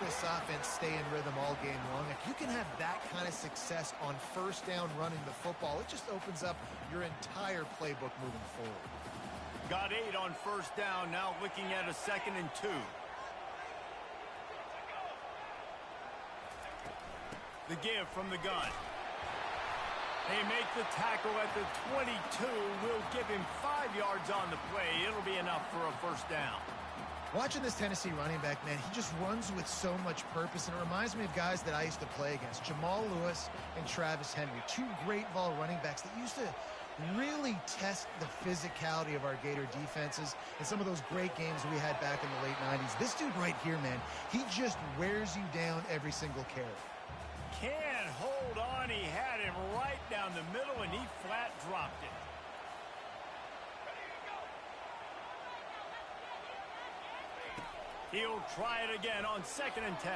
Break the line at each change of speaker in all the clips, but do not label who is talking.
this offense stay in rhythm all game long. If you can have that kind of success on first down running the football, it just opens up your entire playbook moving forward.
Got 8 on first down, now looking at a 2nd and 2. The give from the gun. They make the tackle at the 22. Will give him 5 yards on the play. It'll be enough for a first down.
Watching this Tennessee running back, man, he just runs with so much purpose, and it reminds me of guys that I used to play against, Jamal Lewis and Travis Henry, 2 great ball running backs that used to really test the physicality of our Gator defenses in some of those great games we had back in the late 90s. This dude right here, man, he just wears you down every single carry.
Can't hold on. He had him right down the middle, and he flat dropped it. He'll try it again on 2nd and 10.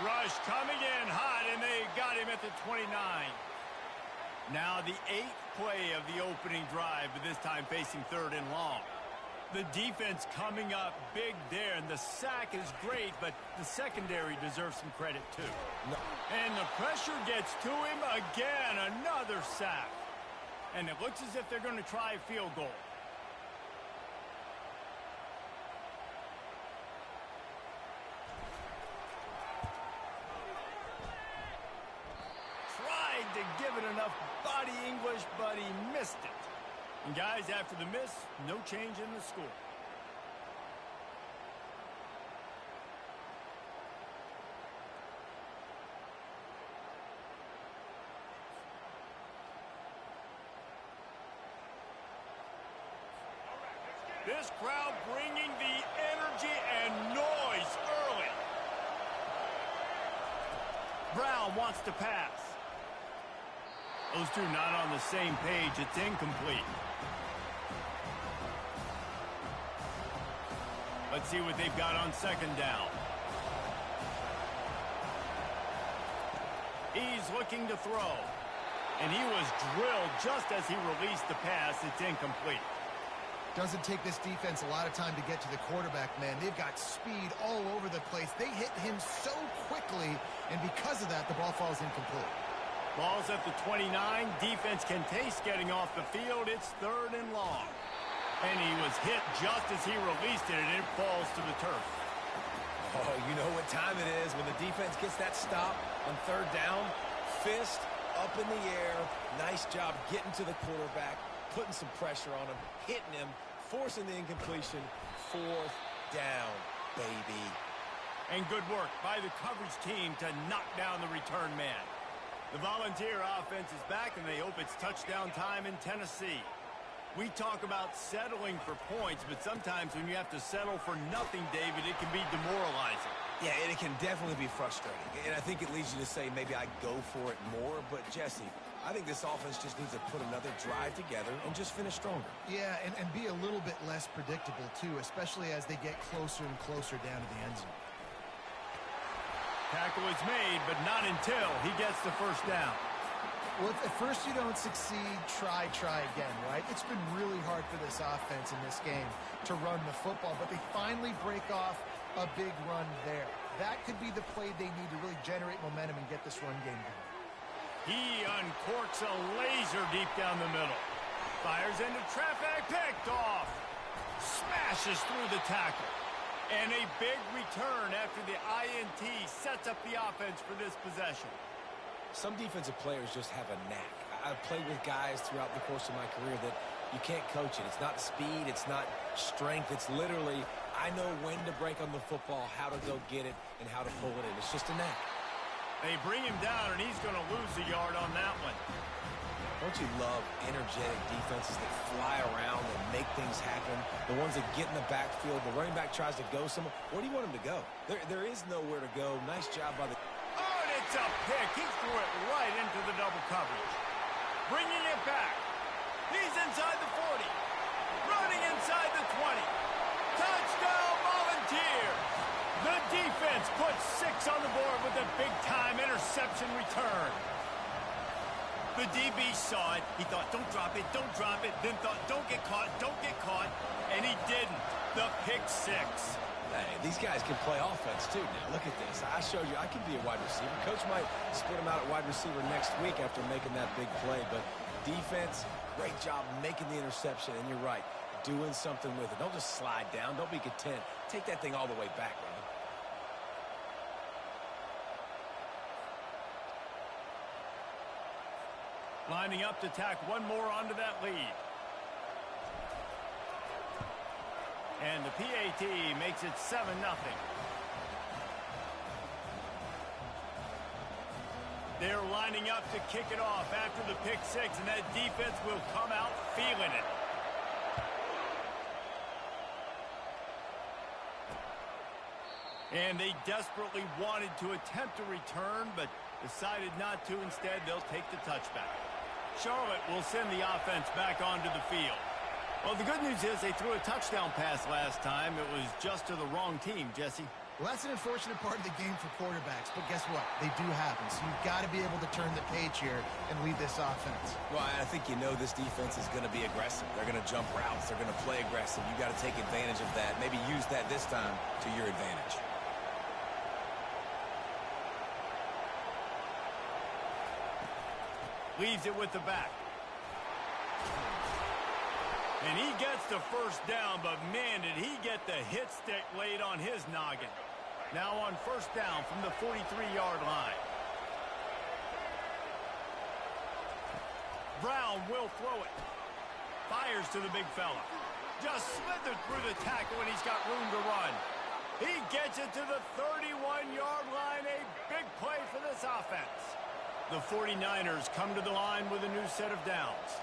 Rush coming in hot, and they got him at the 29. Now the 8th play of the opening drive, but this time facing 3rd and long. The defense coming up big there, and the sack is great, but the secondary deserves some credit too. No. And the pressure gets to him again, another sack. And it looks as if they're going to try a field goal. Tried to give it enough body English, but he missed it. And guys, after the miss, no change in the score. This crowd bringing the energy and noise early. Brown wants to pass. Those two not on the same page. It's incomplete. Let's see what they've got on 2nd down. He's looking to throw. And he was drilled just as he released the pass. It's incomplete.
Doesn't take this defense a lot of time to get to the quarterback, man. They've got speed all over the place. They hit him so quickly, and because of that, the ball falls incomplete.
Ball's at the 29. Defense can taste getting off the field. It's 3rd and long. And he was hit just as he released it, and it falls to the turf.
Oh, you know what time it is when the defense gets that stop on 3rd down. Fist up in the air. Nice job getting to the quarterback, putting some pressure on him, hitting him, forcing the incompletion. 4th down, baby.
And good work by the coverage team to knock down the return man. The Volunteer offense is back, and they hope it's touchdown time in Tennessee. We talk about settling for points, but sometimes when you have to settle for nothing, David, it can be demoralizing.
Yeah, and it can definitely be frustrating. And I think it leads you to say maybe I go for it more. But, Jesse, I think this offense just needs to put another drive together and just finish stronger.
Yeah, and be a little bit less predictable, too, especially as they get closer and closer down to the end zone.
Tackle is made, but not until he gets the first down.
Well, if at first you don't succeed, try again, right? It's been really hard for this offense in this game to run the football, but they finally break off a big run there. That could be the play they need to really generate momentum and get this run game going.
He uncorks a laser deep down the middle. Fires into traffic, picked off. Smashes through the tackle. And a big return after the INT sets up the offense for this possession.
Some defensive players just have a knack. I've played with guys throughout the course of my career that you can't coach it. It's not speed, it's not strength. It's literally, I know when to break on the football, how to go get it, and how to pull it in. It's just a knack.
They bring him down, and he's going to lose a yard on that one.
Don't you love energetic defenses that fly around and make things happen? The ones that get in the backfield, the running back tries to go somewhere. Where do you want him to go? There is nowhere to go. Nice job by the...
Oh, and it's a pick. He threw it right into the double coverage. Bringing it back. He's inside the 40. Running inside the 20. Touchdown, Volunteers! The defense puts 6 on the board with a big-time interception return. The DB saw it. He thought, don't drop it, then thought, don't get caught, and he didn't. The pick 6.
Hey, these guys can play offense too now. Look at this. I showed you I can be a wide receiver. Coach might split him out at wide receiver next week after making that big play. But defense, great job making the interception. And you're right, doing something with it. Don't just slide down. Don't be content. Take that thing all the way back, man.
Lining up to tack one more onto that lead. And the PAT makes it 7-0. They're lining up to kick it off after the pick six, and that defense will come out feeling it. And they desperately wanted to attempt a return, but decided not to. Instead, they'll take the touchback. Charlotte will send the offense back onto the field. Well, the good news is they threw a touchdown pass last time. It was just to the wrong team, Jesse.
Well, that's an unfortunate part of the game for quarterbacks, but guess what? They do happen, so you've got to be able to turn the page here and lead this offense.
Well, I think you know this defense is going to be aggressive. They're going to jump routes. They're going to play aggressive. You've got to take advantage of that. Maybe use that this time to your advantage.
Leaves it with the back. And he gets the first down, but man, did he get the hit stick laid on his noggin. Now on first down from the 43-yard line. Brown will throw it. Fires to the big fella. Just slithered through the tackle and he's got room to run. He gets it to the 31-yard line. A big play for this offense. The 49ers come to the line with a new set of downs.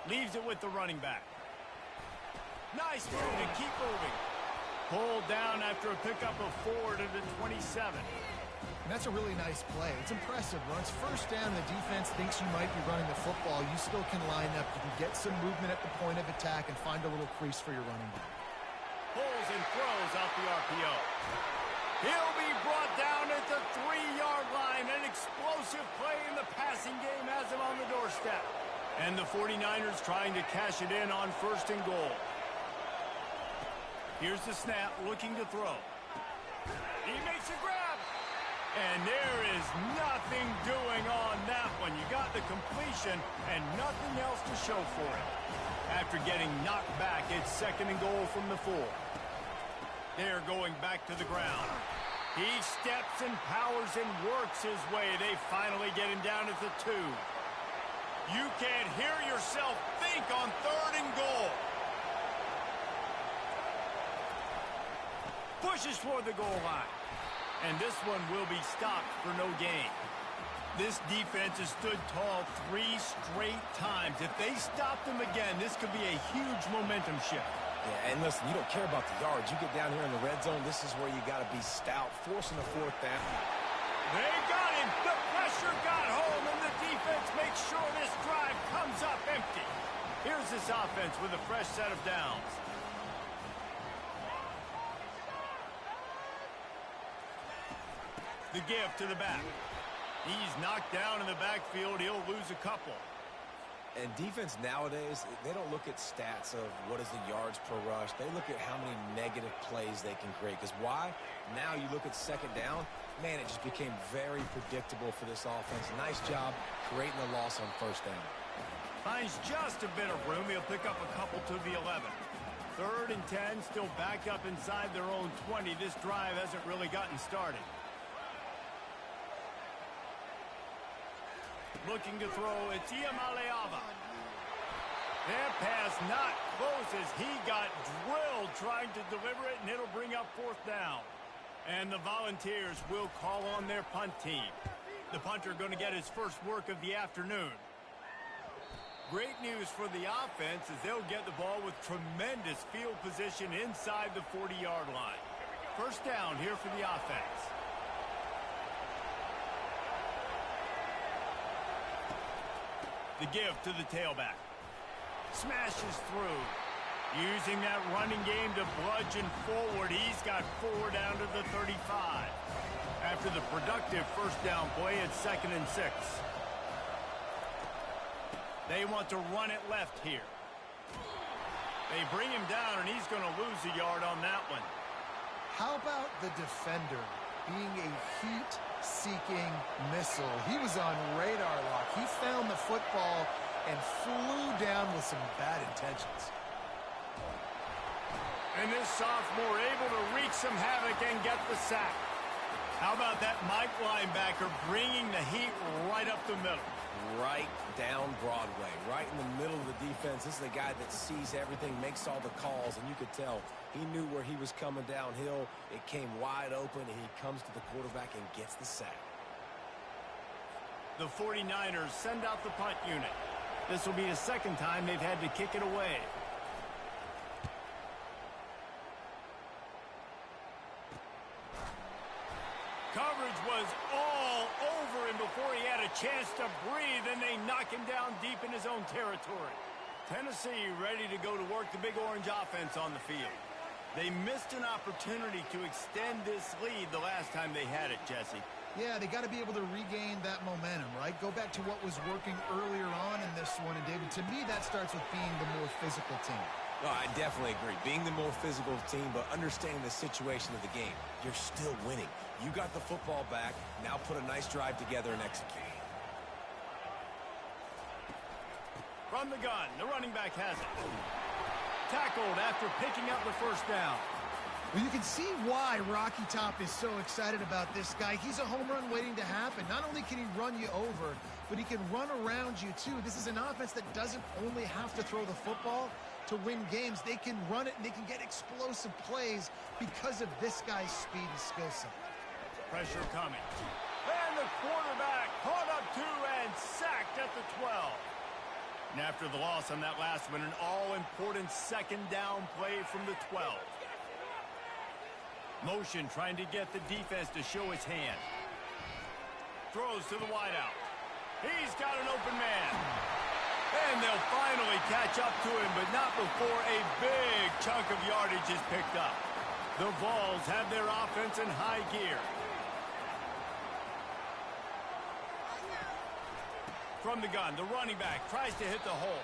Leaves it with the running back. Nice move to keep moving. Pulled down after a pickup of 4 to the 27.
And that's a really nice play. It's impressive. When it's first down, the defense thinks you might be running the football. You still can line up. You can get some movement at the point of attack and find a little crease for your running back.
Pulls and throws out the RPO. He'll be brought down at the 3-yard line. An explosive play in the passing game has him on the doorstep. And the 49ers trying to cash it in on first and goal. Here's the snap, looking to throw. He makes a grab. And there is nothing doing on that one. You got the completion and nothing else to show for it. After getting knocked back, it's second and goal from the 4. They're going back to the ground. He steps and powers and works his way. They finally get him down at the 2. You can't hear yourself think on third and goal. Pushes for the goal line. And this one will be stopped for no gain. This defense has stood tall 3 straight times. If they stop them again, this could be a huge momentum shift.
Yeah, and listen, you don't care about the yards. You get down here in the red zone, this is where you got to be stout, forcing the 4th down.
They got him. The pressure got home, and the defense makes sure this drive comes up empty. Here's this offense with a fresh set of downs. The give to the back. He's knocked down in the backfield. He'll lose a couple.
And defense nowadays, they don't look at stats of what is the yards per rush. They look at how many negative plays they can create. Because why? Now you look at second down, man, it just became very predictable for this offense. Nice job creating the loss on first down.
Finds just a bit of room. He'll pick up a couple to the 11. Third and 10, still back up inside their own 20. This drive hasn't really gotten started. Looking to throw, it's Iamaleava. That pass not close as he got drilled trying to deliver it, and it'll bring up 4th down. And the Volunteers will call on their punt team. The punter going to get his first work of the afternoon. Great news for the offense as they'll get the ball with tremendous field position inside the 40-yard line. First down here for the offense. The give to the tailback. Smashes through. Using that running game to bludgeon forward. He's got 4 down to the 35. After the productive first down play, it's 2nd and 6. They want to run it left here. They bring him down, and he's going to lose a yard on that one.
How about the defender being a heat-seeking missile? He was on radar lock. He found the football and flew down with some bad intentions.
And this sophomore able to wreak some havoc and get the sack. How about that Mike linebacker bringing the heat right up the middle?
Right down Broadway, right in the middle of the defense. This is a guy that sees everything, makes all the calls, and you could tell he knew where he was coming downhill. It came wide open, and he comes to the quarterback and gets the sack.
The 49ers send out the punt unit. This will be the second time they've had to kick it away. Coverage was all over him before he had a chance to breathe, and they knock him down deep in his own territory. Tennessee ready to go to work the Big Orange offense on the field. They missed an opportunity to extend this lead the last time they had it, Jesse.
Yeah, they got to be able to regain that momentum, right? Go back to what was working earlier on in this one. And, David, to me, that starts with being the more physical team.
No, I definitely agree. Being the more physical team, but understanding the situation of the game. You're still winning. You got the football back. Now put a nice drive together and execute.
From the gun, the running back has it. Tackled after picking up the first down.
Well, you can see why Rocky Top is so excited about this guy. He's a home run waiting to happen. Not only can he run you over, but he can run around you, too. This is an offense that doesn't only have to throw the football to win games. They can run it, and they can get explosive plays because of this guy's speed and skill set.
Pressure coming. And the quarterback caught up to and sacked at the 12. And after the loss on that last one, an all-important second down play from the 12. Motion trying to get the defense to show his hand. Throws to the wideout. He's got an open man. And they'll finally catch up to him, but not before a big chunk of yardage is picked up. The Vols have their offense in high gear. From the gun, the running back tries to hit the hole.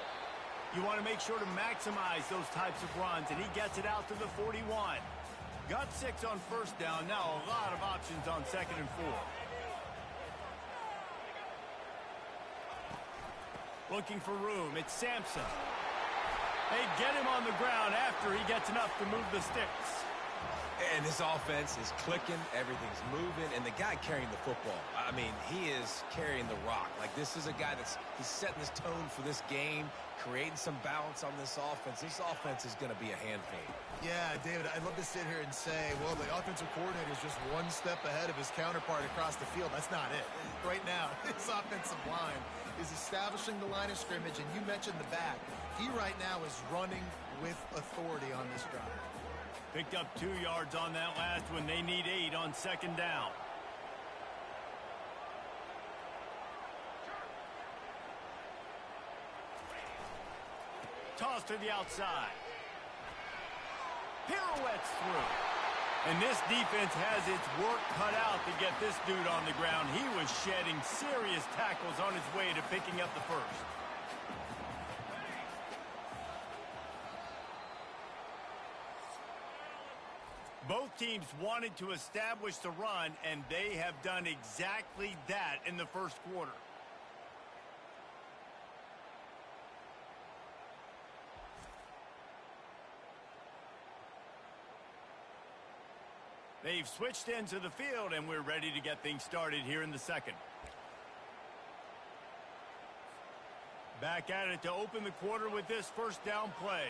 You want to make sure to maximize those types of runs, and he gets it out to the 41. Got 6 on first down. Now a lot of options on second and 4. Looking for room. It's Sampson. They get him on the ground after he gets enough to move the sticks.
And this offense is clicking, everything's moving, and the guy carrying the football, I mean, he is carrying the rock. Like, this is a guy he's setting this tone for this game, creating some balance on this offense. This offense is going to be a handful.
Yeah, David, I'd love to sit here and say, well, the offensive coordinator is just one step ahead of his counterpart across the field. That's not it. Right now, his offensive line is establishing the line of scrimmage, and you mentioned the back. He right now is running with authority on this drive.
Picked up 2 yards on that last one. They need 8 on second down. Toss to the outside. Pirouettes through. And this defense has its work cut out to get this dude on the ground. He was shedding serious tackles on his way to picking up the first. Both teams wanted to establish the run, and they have done exactly that in the first quarter. They've switched into the field, and we're ready to get things started here in the second. Back at it to open the quarter with this first down play.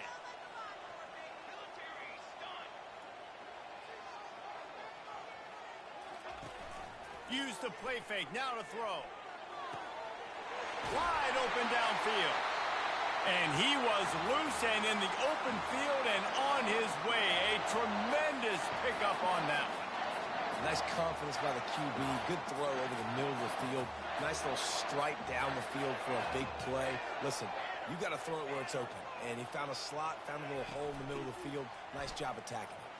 Use the play fake, now to throw. Wide open downfield. And he was loose and in the open field and on his way. A tremendous pickup on that one.
Nice confidence by the QB. Good throw over the middle of the field. Nice little stripe down the field for a big play. Listen, you got to throw it where it's open. And he found a slot, found a little hole in the middle of the field. Nice job attacking it.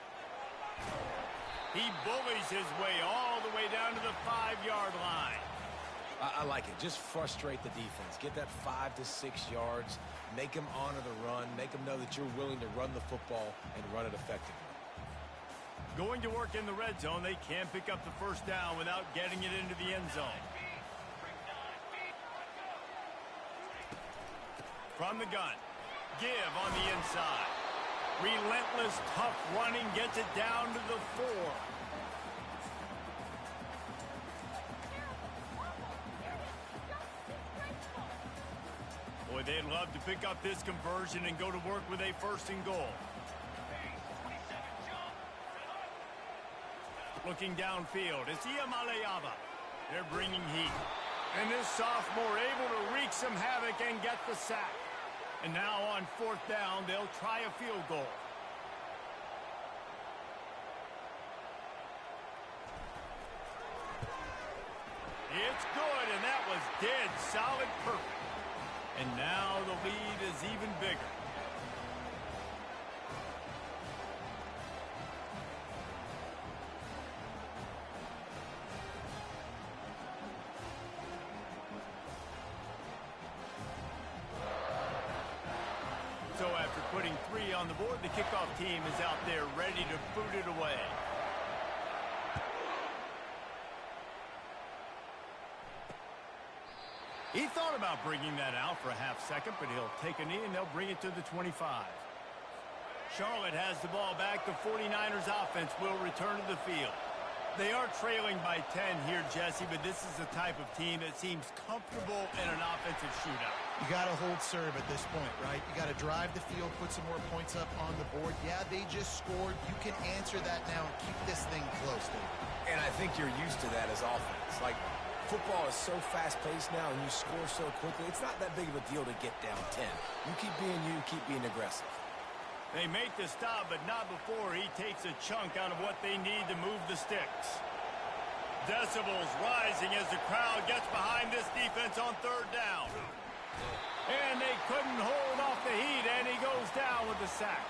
He bullies his way all the way down to the 5-yard line.
I like it. Just frustrate the defense. Get that 5 to 6 yards. Make them honor the run. Make them know that you're willing to run the football and run it effectively.
Going to work in the red zone, they can't pick up the first down without getting it into the end zone. From the gun, give on the inside. Relentless, tough running gets it down to the 4. Boy, they'd love to pick up this conversion and go to work with a 1st and goal. Looking downfield, it's Iamaleava. They're bringing heat. And this sophomore able to wreak some havoc and get the sack. And now on 4th down, they'll try a field goal. It's good, and that was dead solid perfect. And now the lead is even bigger. So after putting 3 on the board, the kickoff team is out there ready to boot it away. He thought about bringing that out for a half second, but he'll take a knee and they'll bring it to the 25. Charlotte has the ball back. The 49ers offense will return to the field. They are trailing by 10 here, Jesse, but this is the type of team that seems comfortable in an offensive shootout.
You got to hold serve at this point, right? You got to drive the field, put some more points up on the board. Yeah, they just scored. You can answer that now and keep this thing close, dude.
And I think you're used to that as offense. Like, football is so fast-paced now and you score so quickly, it's not that big of a deal to get down 10. You keep being aggressive.
They make the stop, but not before he takes a chunk out of what they need to move the sticks. Decibels rising as the crowd gets behind this defense on 3rd down. And they couldn't hold off the heat, and he goes down with the sack.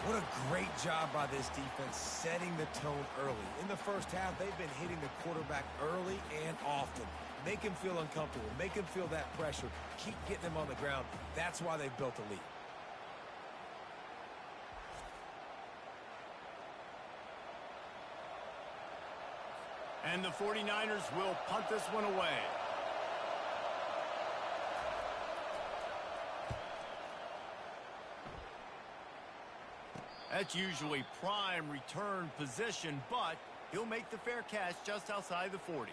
What a great job by this defense setting the tone early. In the first half, they've been hitting the quarterback early and often. Make him feel uncomfortable. Make him feel that pressure. Keep getting him on the ground. That's why they've built a lead.
And the 49ers will punt this one away. That's usually prime return position, but he'll make the fair catch just outside the 40.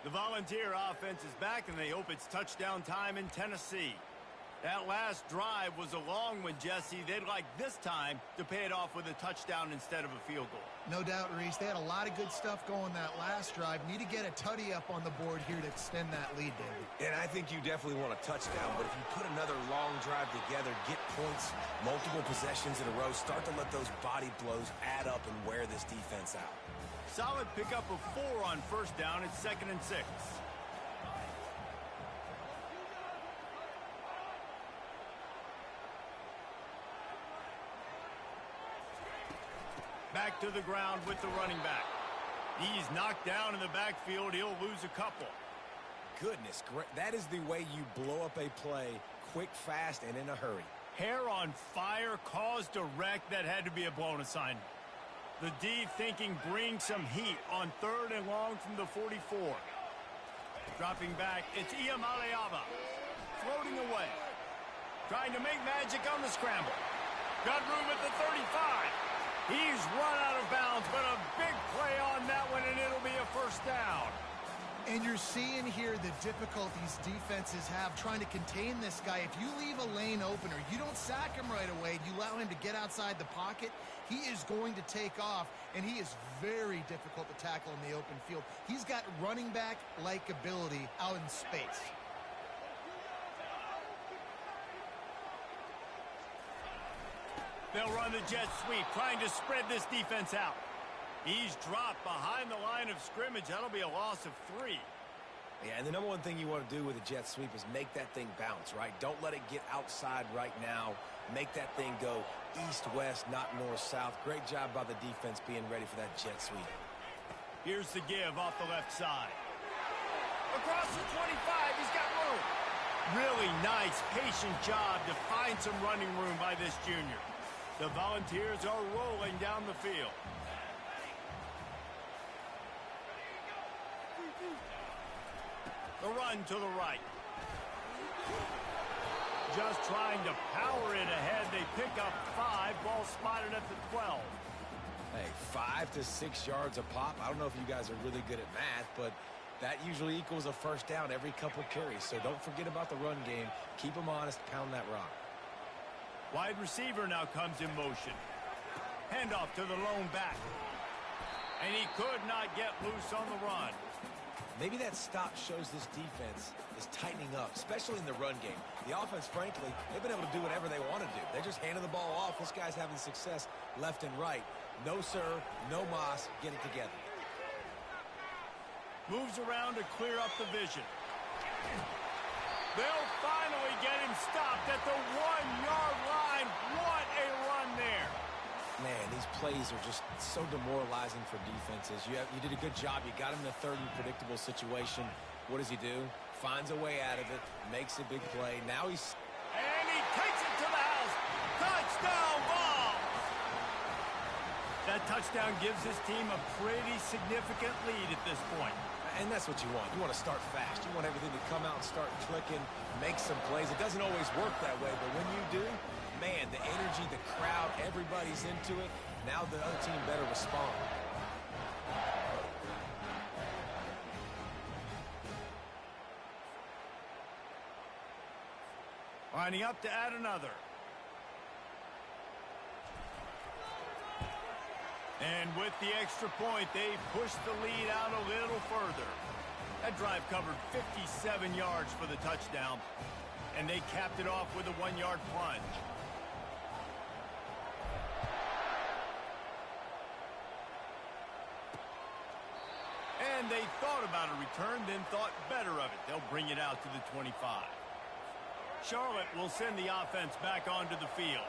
The Volunteer offense is back, and they hope it's touchdown time in Tennessee. That last drive was a long one, Jesse. They'd like this time to pay it off with a touchdown instead of a field goal.
No doubt, Reese. They had a lot of good stuff going that last drive. Need to get a tutty up on the board here to extend that lead, David.
And I think you definitely want a touchdown, but if you put another long drive together, get points, multiple possessions in a row, start to let those body blows add up and wear this defense out.
Solid pickup of 4 on 1st down. It's 2nd and 6. Back to the ground with the running back. He's knocked down in the backfield. He'll lose a couple.
Goodness, that is the way you blow up a play quick, fast, and in a hurry.
Hair on fire, caused a wreck that had to be a blown assignment. The D thinking bring some heat on 3rd and long from the 44. Dropping back, it's Iamaleava. Floating away. Trying to make magic on the scramble. Got room at the 35. He's run out of bounds, but a big play on that one, and it'll be a 1st down.
And you're seeing here the difficulties defenses have trying to contain this guy. If you leave a lane open or you don't sack him right away, you allow him to get outside the pocket, he is going to take off, and he is very difficult to tackle in the open field. He's got running back-like ability out in space.
They'll run the jet sweep, trying to spread this defense out. He's dropped behind the line of scrimmage. That'll be a loss of 3.
Yeah, and the number one thing you want to do with a jet sweep is make that thing bounce, right? Don't let it get outside right now. Make that thing go east-west, not north-south. Great job by the defense being ready for that jet sweep.
Here's the give off the left side. Across the 25, he's got room. Really nice, patient job to find some running room by this junior. The Volunteers are rolling down the field. run to the right. Just trying to power it ahead. They pick up 5. Ball spotted at the 12.
Hey, 5 to 6 yards a pop. I don't know if you guys are really good at math, but that usually equals a first down every couple carries. So don't forget about the run game. Keep them honest. Pound that rock.
Wide receiver now comes in motion. Handoff to the lone back. And he could not get loose on the run.
Maybe that stop shows this defense is tightening up, especially in the run game. The offense, frankly, they've been able to do whatever they want to do. They're just handing the ball off. This guy's having success left and right. No sir, no mas, get it together.
Moves around to clear up the vision. They'll finally get him stopped at the 1-yard line. What a run there.
Man, these plays are just so demoralizing for defenses. You did a good job. You got him in a third and predictable situation. What does he do? Finds a way out of it, makes a big play. Now he's...
And he takes it to the house. Touchdown ball. That touchdown gives his team a pretty significant lead at this point.
And that's what you want. You want to start fast. You want everything to come out and start clicking, make some plays. It doesn't always work that way, but when you do, man, the energy, the crowd, everybody's into it. Now the other team better respond.
Lining up to add another. And with the extra point, they push the lead out a little further. That drive covered 57 yards for the touchdown, and they capped it off with a 1-yard plunge. And they thought about a return, then thought better of it. They'll bring it out to the 25. Charlotte will send the offense back onto the field.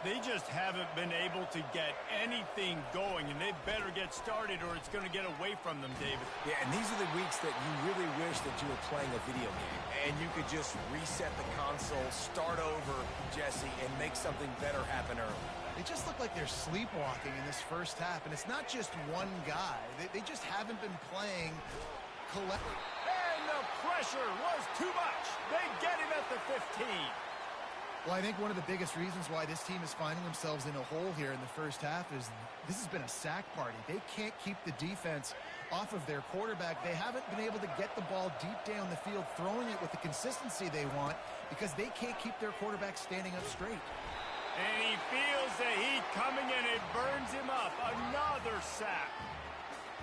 They just haven't been able to get anything going, and they better get started or it's going to get away from them, David.
Yeah, and these are the weeks that you really wish that you were playing a video game, and you could just reset the console, start over, Jesse, and make something better happen early.
They just look like they're sleepwalking in this first half, and it's not just one guy. They just haven't been playing collectively.
And the pressure was too much. They get him at the 15.
Well, I think one of the biggest reasons why this team is finding themselves in a hole here in the first half is this has been a sack party. They can't keep the defense off of their quarterback. They haven't been able to get the ball deep down the field, throwing it with the consistency they want because they can't keep their quarterback standing up straight.
And he feels the heat coming and it burns him up. Another sack.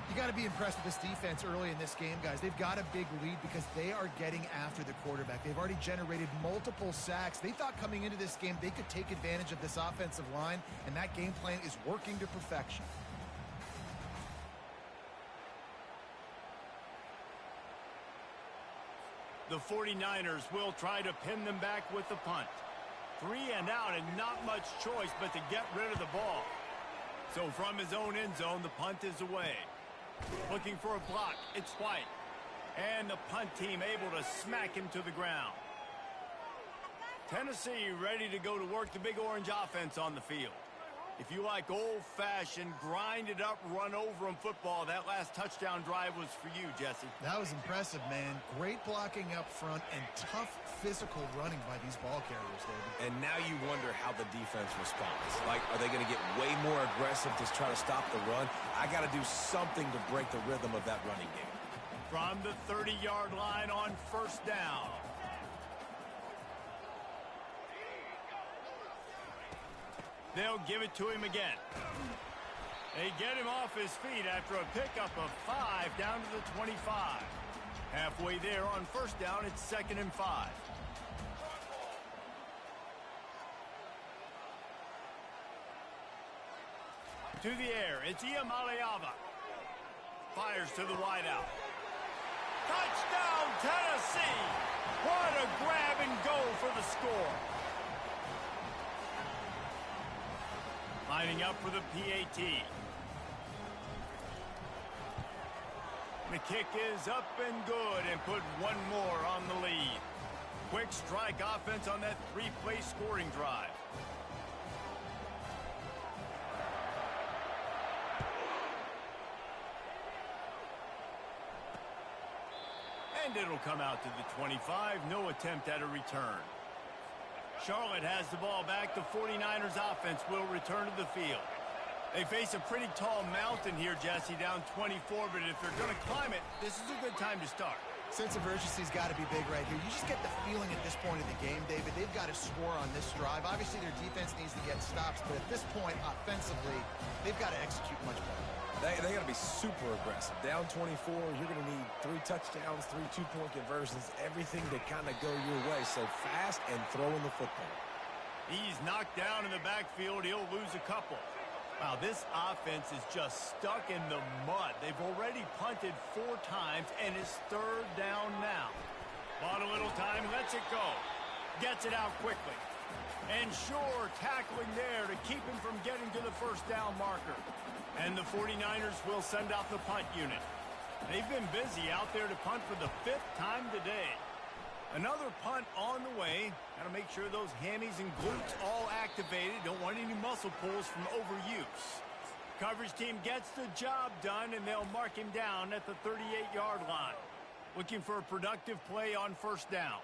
You got to be impressed with this defense early in this game, guys. They've got a big lead because they are getting after the quarterback. They've already generated multiple sacks. They thought coming into this game they could take advantage of this offensive line, and that game plan is working to perfection.
The 49ers will try to pin them back with the punt. 3 and out and not much choice but to get rid of the ball. So from his own end zone, the punt is away. Looking for a block, it's White. And the punt team able to smack him to the ground. Tennessee ready to go to work the Big Orange offense on the field. If you like old-fashioned, grind-it-up, run-over-'em football, that last touchdown drive was for you, Jesse.
That was impressive, man. Great blocking up front and tough physical running by these ball carriers, David.
And now you wonder how the defense responds. Like, are they going to get way more aggressive to try to stop the run? I got to do something to break the rhythm of that running game.
From the 30-yard line on first down. They'll give it to him again. They get him off his feet after a pickup of 5 down to the 25. Halfway there on first down, it's 2nd and 5. To the air, it's Iamaleava. Fires to the wideout. Touchdown, Tennessee! What a grab and go for the score. Lining up for the PAT. The kick is up and good and put one more on the lead. Quick strike offense on that 3-play scoring drive. And it'll will come out to the 25. No attempt at a return. Charlotte has the ball back. The 49ers offense will return to the field. They face a pretty tall mountain here, Jesse, down 24, but if they're going to climb it, this is a good time to start.
Sense of urgency's got to be big right here. You just get the feeling at this point of the game, David, they've got to score on this drive. Obviously, their defense needs to get stops, but at this point, offensively, they've got to execute much better.
They got to be super aggressive. Down 24, you're going to need 3 touchdowns, 3 two-point conversions, everything to kind of go your way. So fast and throwing the football.
He's knocked down in the backfield. He'll lose a couple. Wow, this offense is just stuck in the mud. They've already punted 4 times, and it's 3rd down now. Bought a little time, lets it go. Gets it out quickly. And sure, tackling there to keep him from getting to the 1st down marker. And the 49ers will send out the punt unit. They've been busy out there to punt for the 5th time today. Another punt on the way. Got to make sure those hammies and glutes all activated. Don't want any muscle pulls from overuse. Coverage team gets the job done, and they'll mark him down at the 38-yard line. Looking for a productive play on 1st down.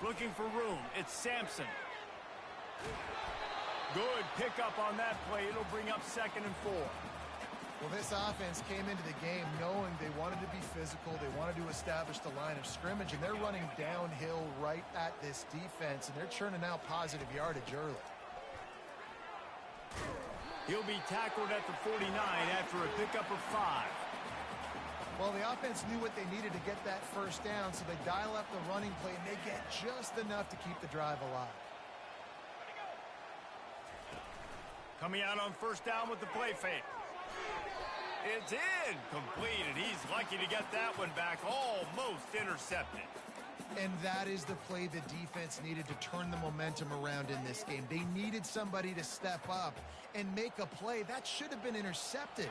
Looking for room. It's Sampson. Good pickup on that play. It'll bring up 2nd and 4.
Well, this offense came into the game knowing they wanted to be physical. They wanted to establish the line of scrimmage, and they're running downhill right at this defense, and they're churning out positive yardage early.
He'll be tackled at the 49 after a pickup of 5.
Well, the offense knew what they needed to get that 1st down, so they dial up the running play, and they get just enough to keep the drive alive.
Coming out on 1st down with the play fake. It's in. Completed. He's lucky to get that one back. Almost intercepted.
And that is the play the defense needed to turn the momentum around in this game. They needed somebody to step up and make a play. That should have been intercepted.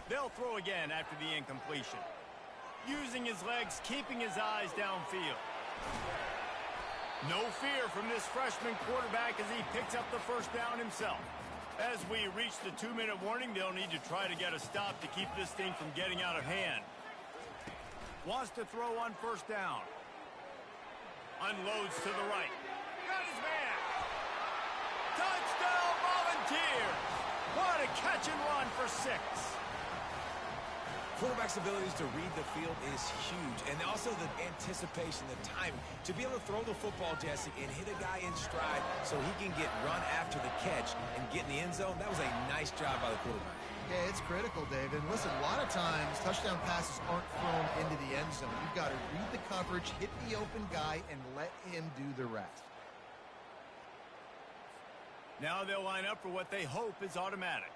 They'll throw again after the incompletion. Using his legs, keeping his eyes downfield. No fear from this freshman quarterback as he picks up the 1st down himself. As we reach the 2-minute warning, they'll need to try to get a stop to keep this thing from getting out of hand. Wants to throw on 1st down. Unloads to the right. Got his man. Touchdown Volunteers. What a catch and run for 6.
Quarterback's abilities to read the field is huge, and also the anticipation, the timing. To be able to throw the football, Jesse, and hit a guy in stride so he can get run after the catch and get in the end zone, that was a nice job by the quarterback.
Yeah, it's critical, David. And listen, a lot of times touchdown passes aren't thrown into the end zone. You've got to read the coverage, hit the open guy, and let him do the rest.
Now they'll line up for what they hope is automatic.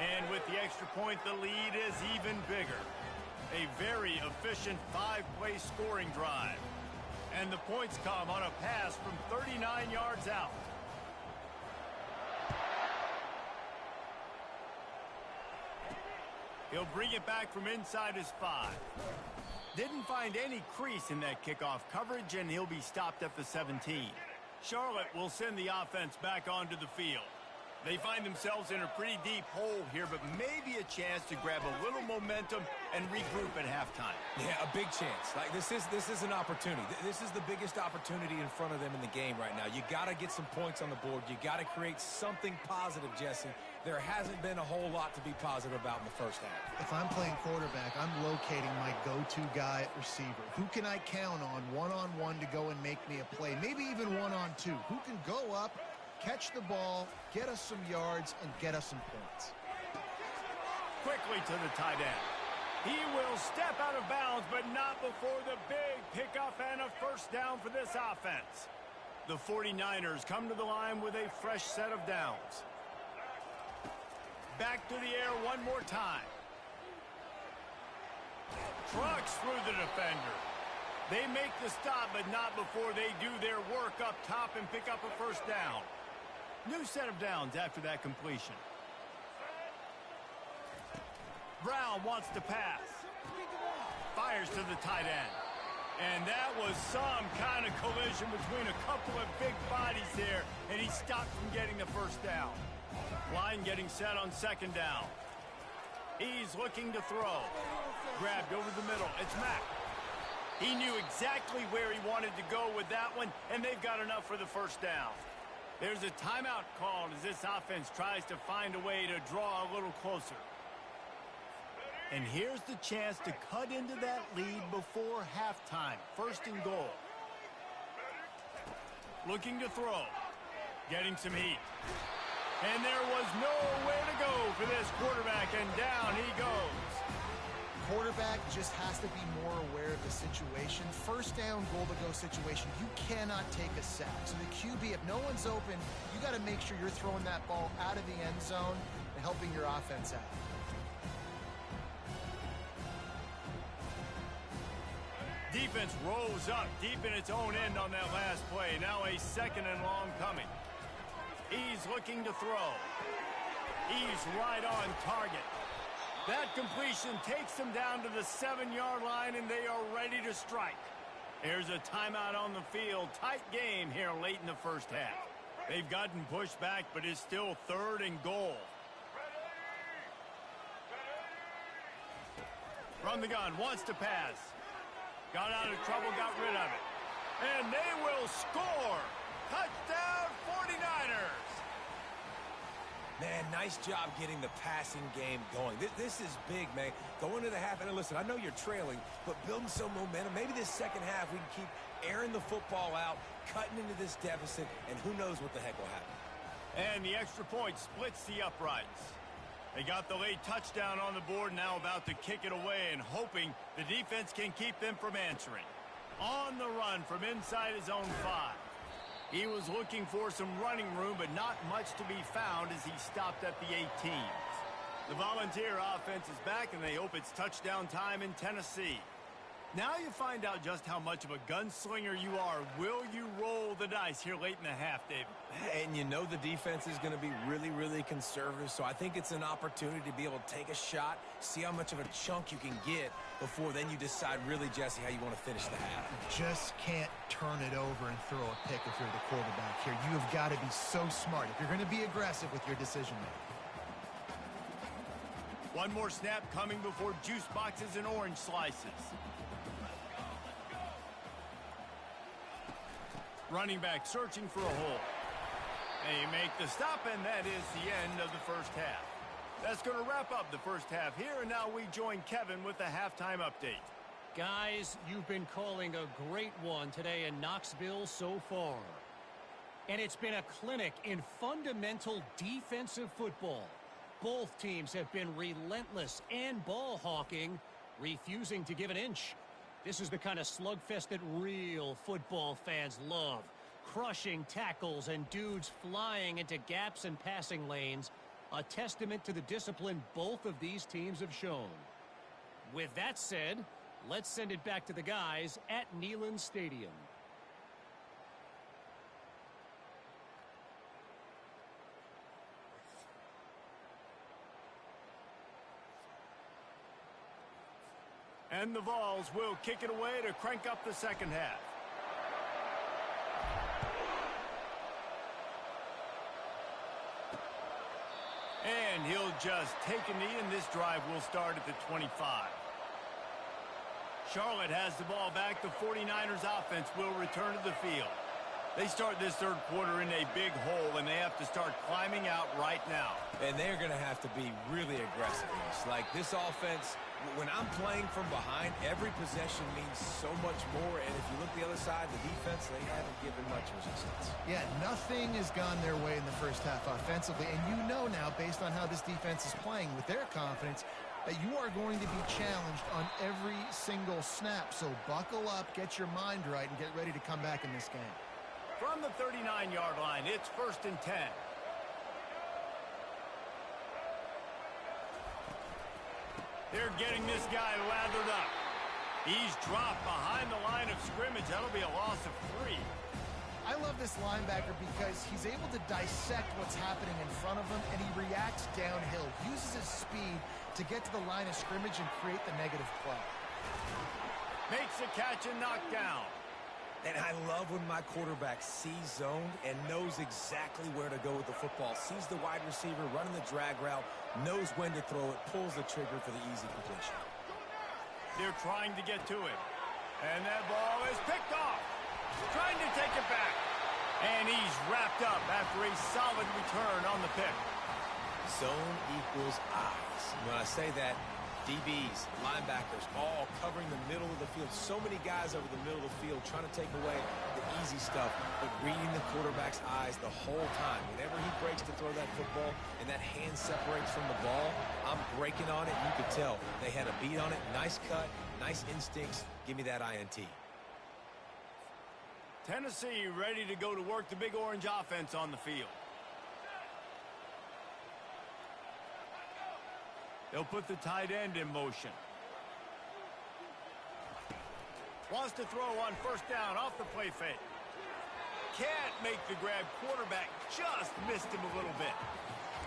And with the extra point, the lead is even bigger. A very efficient 5-play scoring drive. And the points come on a pass from 39 yards out. He'll bring it back from inside his 5. Didn't find any crease in that kickoff coverage, and he'll be stopped at the 17. Charlotte will send the offense back onto the field. They find themselves in a pretty deep hole here, but maybe a chance to grab a little momentum and regroup at halftime.
Yeah, a big chance. Like this is an opportunity. This is the biggest opportunity in front of them in the game right now. You got to get some points on the board. You got to create something positive, Jesse. There hasn't been a whole lot to be positive about in the 1st half.
If I'm playing quarterback, I'm locating my go-to guy at receiver. Who can I count on one-on-one to go and make me a play? Maybe even one-on-2. Who can go up, catch the ball, get us some yards, and get us some points.
Quickly to the tight end. He will step out of bounds, but not before the big pickup and a 1st down for this offense. The 49ers come to the line with a fresh set of downs. Back to the air one more time. Trucks through the defender. They make the stop, but not before they do their work up top and pick up a 1st down. New set of downs after that completion. Brown wants to pass. Fires to the tight end. And that was some kind of collision between a couple of big bodies there, and he stopped from getting the first down. Line getting set on second down. He's looking to throw. Grabbed over the middle. It's Mack. He knew exactly where he wanted to go with that one, and they've got enough for the first down. There's a timeout called as this offense tries to find a way to draw a little closer. And here's the chance to cut into that lead before halftime. First and goal. Looking to throw. Getting some heat. And there was nowhere to go for this quarterback, and down he goes.
Quarterback just has to be more aware of the situation. First down, goal-to-go situation. You cannot take a sack. So the QB, if no one's open, you got to make sure you're throwing that ball out of the end zone and helping your offense out.
Defense rose up deep in its own end on that last play. Now a second and long coming. He's looking to throw. He's right on target. That completion takes them down to the 7-yard line, and they are ready to strike. There's a timeout on the field. Tight game here late in the first half. They've gotten pushed back, but it's still third and goal. From the gun, wants to pass. Got out of trouble, got rid of it. And they will score. Touchdown, 49ers.
Man, nice job getting the passing game going. This is big, man. Going to the half, and listen, I know you're trailing, but building some momentum. Maybe this second half we can keep airing the football out, cutting into this deficit, and who knows what the heck will happen.
And the extra point splits the uprights. They got the late touchdown on the board, now about to kick it away and hoping the defense can keep them from answering. On the run from inside his own 5. He was looking for some running room, but not much to be found as he stopped at the 18s. The Volunteer offense is back, and they hope it's touchdown time in Tennessee. Now you find out just how much of a gunslinger you are. Will you roll the dice here late in the half, David?
And you know the defense is going to be really, really conservative, so I think it's an opportunity to be able to take a shot, see how much of a chunk you can get before then you decide really, Jesse, how you want to finish the half.
You just can't turn it over and throw a pick if you're the quarterback here. You have got to be so smart if you're going to be aggressive with your decision-making.
One more snap coming before juice boxes and orange slices. Running back searching for a hole. They make the stop, and that is the end of the first half. That's going to wrap up the first half here, and now we join Kevin with the halftime update.
Guys, you've been calling a great one today in Knoxville so far. And it's been a clinic in fundamental defensive football. Both teams have been relentless and ball hawking, refusing to give an inch. This is the kind of slugfest that real football fans love. Crushing tackles and dudes flying into gaps and passing lanes. A testament to the discipline both of these teams have shown. With that said, let's send it back to the guys at Neyland Stadium.
And the Vols will kick it away to crank up the second half. And he'll just take a knee, and this drive will start at the 25. Charlotte has the ball back. The 49ers offense will return to the field. They start this third quarter in a big hole, and they have to start climbing out right now.
And they're going to have to be really aggressive in this. Like this offense, when I'm playing from behind, every possession means so much more. And if you look the other side, the defense, they haven't given much resistance.
Yeah, nothing has gone their way in the first half offensively. And you know now, based on how this defense is playing with their confidence, that you are going to be challenged on every single snap. So buckle up, get your mind right, and get ready to come back in this game.
From the 39-yard line, it's 1st and 10. They're getting this guy lathered up. He's dropped behind the line of scrimmage. That'll be a loss of 3.
I love this linebacker because he's able to dissect what's happening in front of him, and he reacts downhill, uses his speed to get to the line of scrimmage and create the negative play.
Makes the catch and knocked down.
And I love when my quarterback sees zone and knows exactly where to go with the football. Sees the wide receiver running the drag route, knows when to throw it, pulls the trigger for the easy completion.
They're trying to get to it. And that ball is picked off. Trying to take it back. And he's wrapped up after a solid return on the pick.
Zone equals eyes. When I say that, DBs, linebackers, all covering the middle of the field. So many guys over the middle of the field trying to take away the easy stuff, but reading the quarterback's eyes the whole time. Whenever he breaks to throw that football and that hand separates from the ball, I'm breaking on it. You could tell they had a beat on it. Nice cut, nice instincts. Give me that INT.
Tennessee ready to go to work the Big Orange offense on the field. They'll put the tight end in motion. Wants to throw on first down off the play fake. Can't make the grab. Quarterback just missed him a little bit.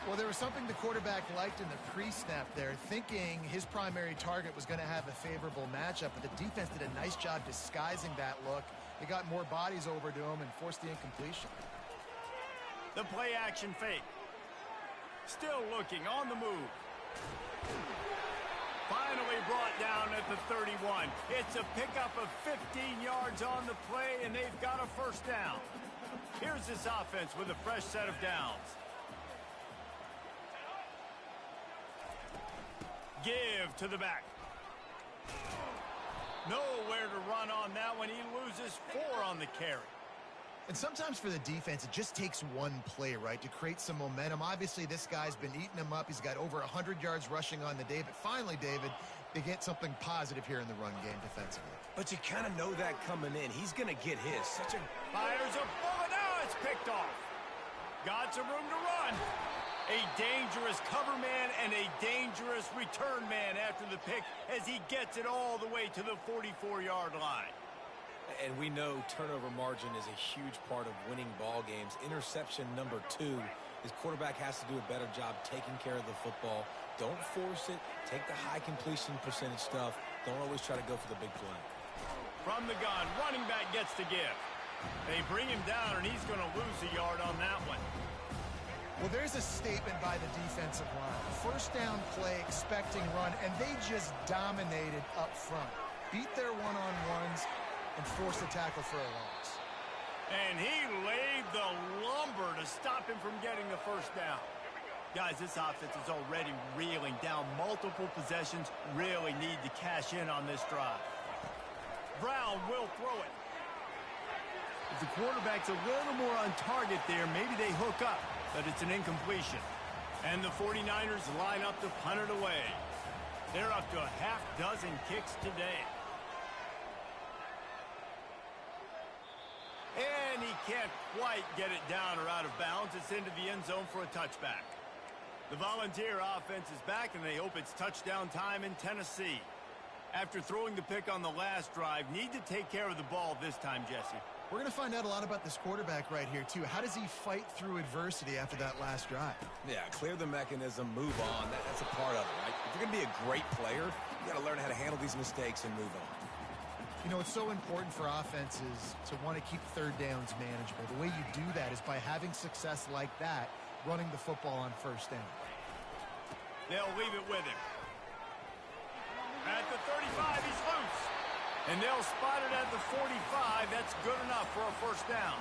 Well, there was something the quarterback liked in the pre-snap there, thinking his primary target was going to have a favorable matchup, but the defense did a nice job disguising that look. They got more bodies over to him and forced the incompletion.
The play action fake. Still looking on the move. Finally brought down at the 31. It's a pickup of 15 yards on the play, and they've got a first down. Here's this offense with a fresh set of downs. Give to the back. Nowhere to run on that one. He loses 4 on the carry.
And sometimes for the defense, it just takes one play, right, to create some momentum. Obviously, this guy's been eating him up. He's got over 100 yards rushing on the day. But finally, David, they get something positive here in the run game defensively.
But you kind of know that coming in. He's going to get his.
Fires a bullet. Now it's picked off. Got some room to run. A dangerous cover man and a dangerous return man after the pick as he gets it all the way to the 44-yard line.
And we know turnover margin is a huge part of winning ball games. Interception number 2. His quarterback has to do a better job taking care of the football. Don't force it. Take the high completion percentage stuff. Don't always try to go for the big play.
From the gun, running back gets the give. They bring him down, and he's going to lose a yard on that one.
Well, there's a statement by the defensive line. First down play, expecting run, and they just dominated up front. Beat their one-on-ones and forced the tackle for a loss.
And he laid the lumber to stop him from getting the first down. Guys, this offense is already reeling down multiple possessions. Really need to cash in on this drive. Brown will throw it. If the quarterback's a little more on target there, maybe they hook up, but it's an incompletion. And the 49ers line up to punt it away. They're up to a half dozen kicks today. And he can't quite get it down or out of bounds. It's into the end zone for a touchback. The Volunteer offense is back, and they hope it's touchdown time in Tennessee. After throwing the pick on the last drive, need to take care of the ball this time, Jesse.
We're going to find out a lot about this quarterback right here, too. How does he fight through adversity after that last drive?
Yeah, clear the mechanism, move on. That's a part of it, right? If you're going to be a great player, you got to learn how to handle these mistakes and move on.
You know, it's so important for offenses to want to keep third downs manageable. The way you do that is by having success like that, running the football on first down.
They'll leave it with him. At the 35, he's loose. And they'll spot it at the 45. That's good enough for a first down.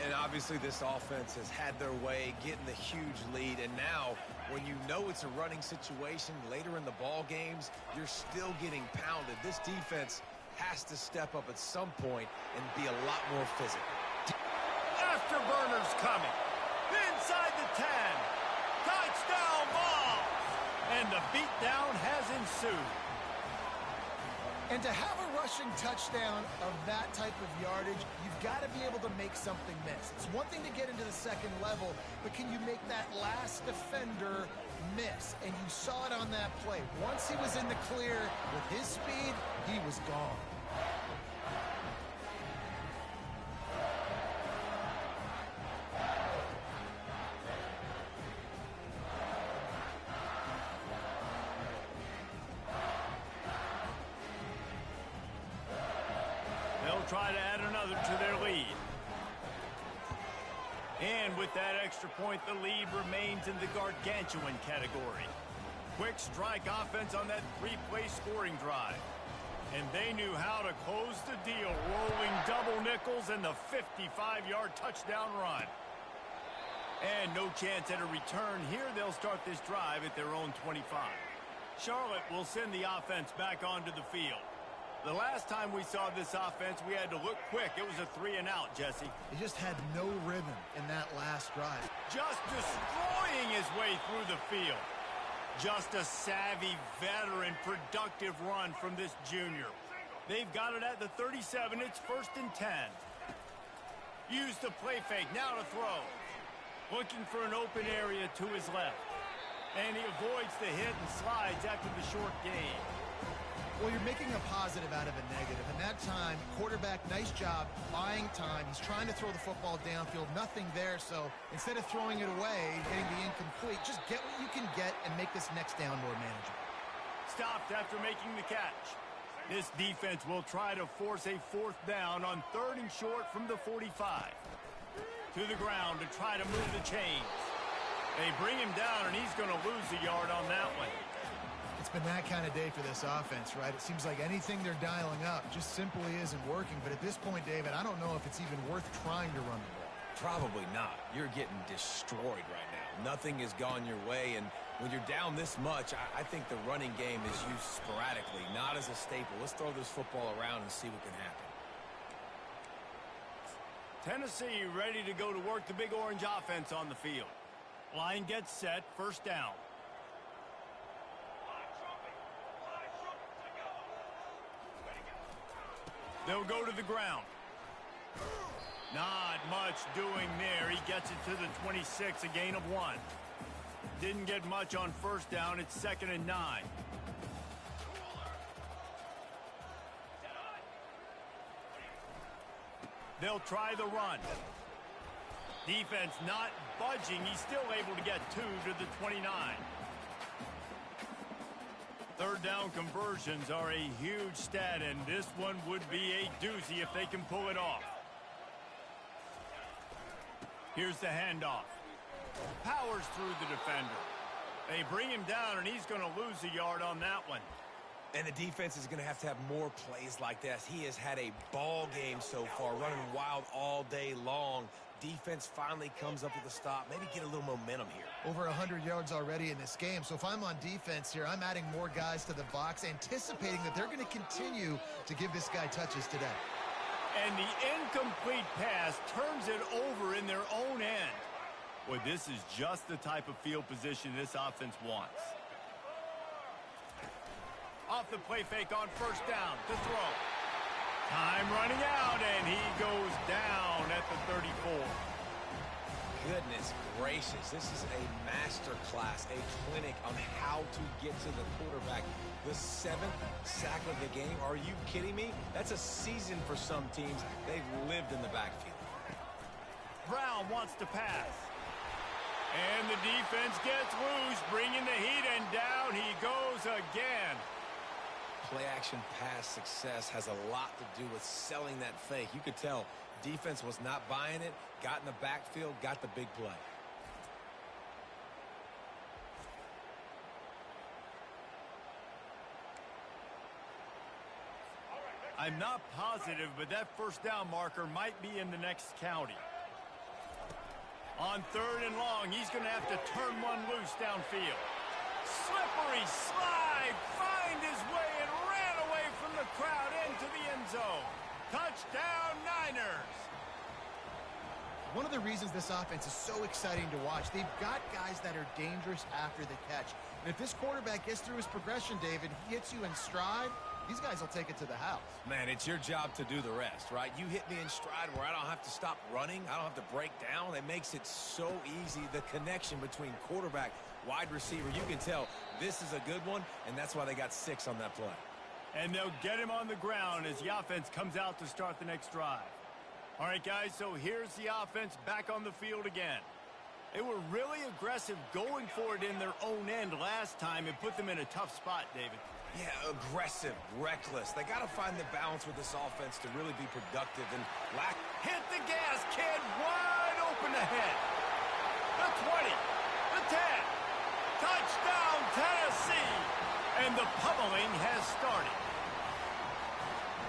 And obviously this offense has had their way, getting the huge lead. And now, when you know it's a running situation later in the ball games, you're still getting pounded. This defense has to step up at some point and be a lot more physical.
Afterburners coming. Inside the 10. Touchdown ball. And the beatdown has ensued.
And to have a rushing touchdown of that type of yardage, you've got to be able to make something miss. It's one thing to get into the second level, but can you make that last defender miss? And you saw it on that play. Once he was in the clear with his speed, he was gone.
try to add another to their lead. And with that extra point, the lead remains in the gargantuan category. Quick strike offense on that three-play scoring drive. And they knew how to close the deal, rolling double nickels and the 55-yard touchdown run. And no chance at a return here. They'll start this drive at their own 25. Charlotte will send the offense back onto the field. The last time we saw this offense, we had to look quick. It was a 3-and-out, Jesse.
He just had no rhythm in that last drive.
Just destroying his way through the field. Just a savvy, veteran, productive run from this junior. They've got it at the 37. It's 1st and 10. Use the play fake. Now to throw. Looking for an open area to his left. And he avoids the hit and slides after the short gain.
Well, you're making a positive out of a negative. And that time, quarterback, nice job, buying time. He's trying to throw the football downfield. Nothing there. So instead of throwing it away, getting the incomplete, just get what you can get and make this next down more manageable.
Stopped after making the catch. This defense will try to force a 4th down on 3rd and short from the 45. To the ground to try to move the chains. They bring him down, and he's going to lose a yard on that one.
It's been that kind of day for this offense, right? It seems like anything they're dialing up just simply isn't working. But at this point, David, I don't know if it's even worth trying to run the ball.
Probably not. You're getting destroyed right now. Nothing has gone your way, and when you're down this much, I think the running game is used sporadically, not as a staple. Let's throw this football around and see what can happen.
Tennessee ready to go to work the Big Orange offense on the field. Line gets set, 1st down. They'll go to the ground. Not much doing there. He gets it to the 26, a gain of 1. Didn't get much on 1st down. It's 2nd and 9. They'll try the run. Defense not budging. He's still able to get 2 to the 29. 3rd down conversions are a huge stat, and this one would be a doozy if they can pull it off. Here's the handoff. Powers through the defender. They bring him down, and he's going to lose a yard on that one.
And the defense is going to have more plays like this. He has had a ball game so far, running wild all day long. Defense finally comes up with a stop. Maybe get a little momentum here.
Over 100 yards already in this game. So if I'm on defense here, I'm adding more guys to the box, anticipating that they're going to continue to give this guy touches today.
And the incomplete pass turns it over in their own end. Well, this is just the type of field position this offense wants. Off the play fake on 1st down to throw. Time running out, and he goes down at the 34.
Goodness gracious, this is a master class, a clinic on how to get to the quarterback. The 7th sack of the game. Are you kidding me? That's a season for some teams. They've lived in the backfield.
Brown wants to pass. And the defense gets loose, bringing the heat, and down he goes again.
Play-action pass success has a lot to do with selling that fake. You could tell defense was not buying it, got in the backfield, got the big play.
I'm not positive, but that 1st down marker might be in the next county. On 3rd and long, he's going to have to turn one loose downfield. Slippery slide, find his way and ran away from the crowd into the end zone. Touchdown, Niners.
One of the reasons this offense is so exciting to watch, they've got guys that are dangerous after the catch. And if this quarterback gets through his progression, David, he hits you in stride, these guys will take it to the house.
Man, it's your job to do the rest, right? You hit me in stride where I don't have to stop running. I don't have to break down. It makes it so easy. The connection between quarterback, wide receiver, you can tell this is a good one, and that's why they got 6 on that play.
And they'll get him on the ground as the offense comes out to start the next drive. All right, guys, so here's the offense back on the field again. They were really aggressive going for it in their own end last time and put them in a tough spot, David.
Yeah, aggressive, reckless. They got to find the balance with this offense to really be productive and lack.
Hit the gas, kid. Wide open ahead. The 20, the 10. Touchdown, Tennessee. And the pummeling has started.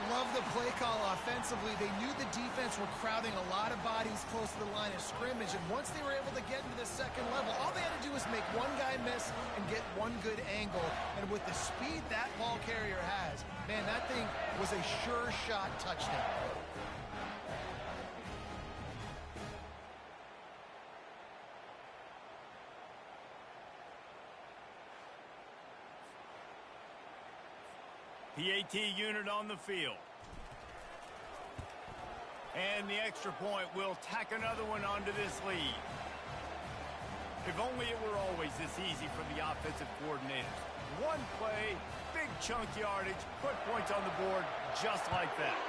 Love the play call offensively. They knew the defense were crowding a lot of bodies close to the line of scrimmage, and once they were able to get into the second level, all they had to do was make one guy miss and get one good angle. And with the speed that ball carrier has, man, that thing was a sure shot touchdown.
PAT unit on the field. And the extra point will tack another one onto this lead. If only it were always this easy for the offensive coordinators. One play, big chunk yardage, put points on the board just like that.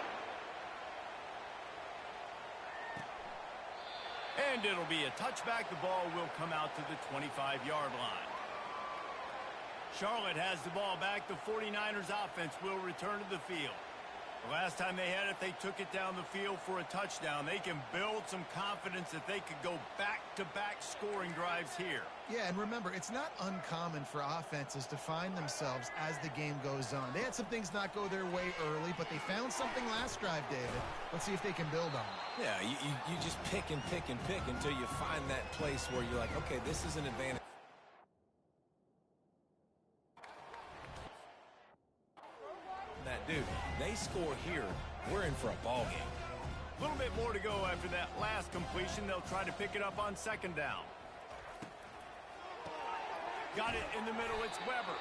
And it'll be a touchback. The ball will come out to the 25-yard line. Charlotte has the ball back. The 49ers offense will return to the field. The last time they had it, they took it down the field for a touchdown. They can build some confidence that they could go back-to-back scoring drives here.
Yeah, and remember, it's not uncommon for offenses to find themselves as the game goes on. They had some things not go their way early, but they found something last drive, David. Let's see if they can build on it.
Yeah, you just pick and pick and pick until you find that place where you're like, okay, this is an advantage. That dude, they score here, we're in for a ball game.
A little bit more to go after that last completion. They'll try to pick it up on second down. Got it in the middle. It's Weber.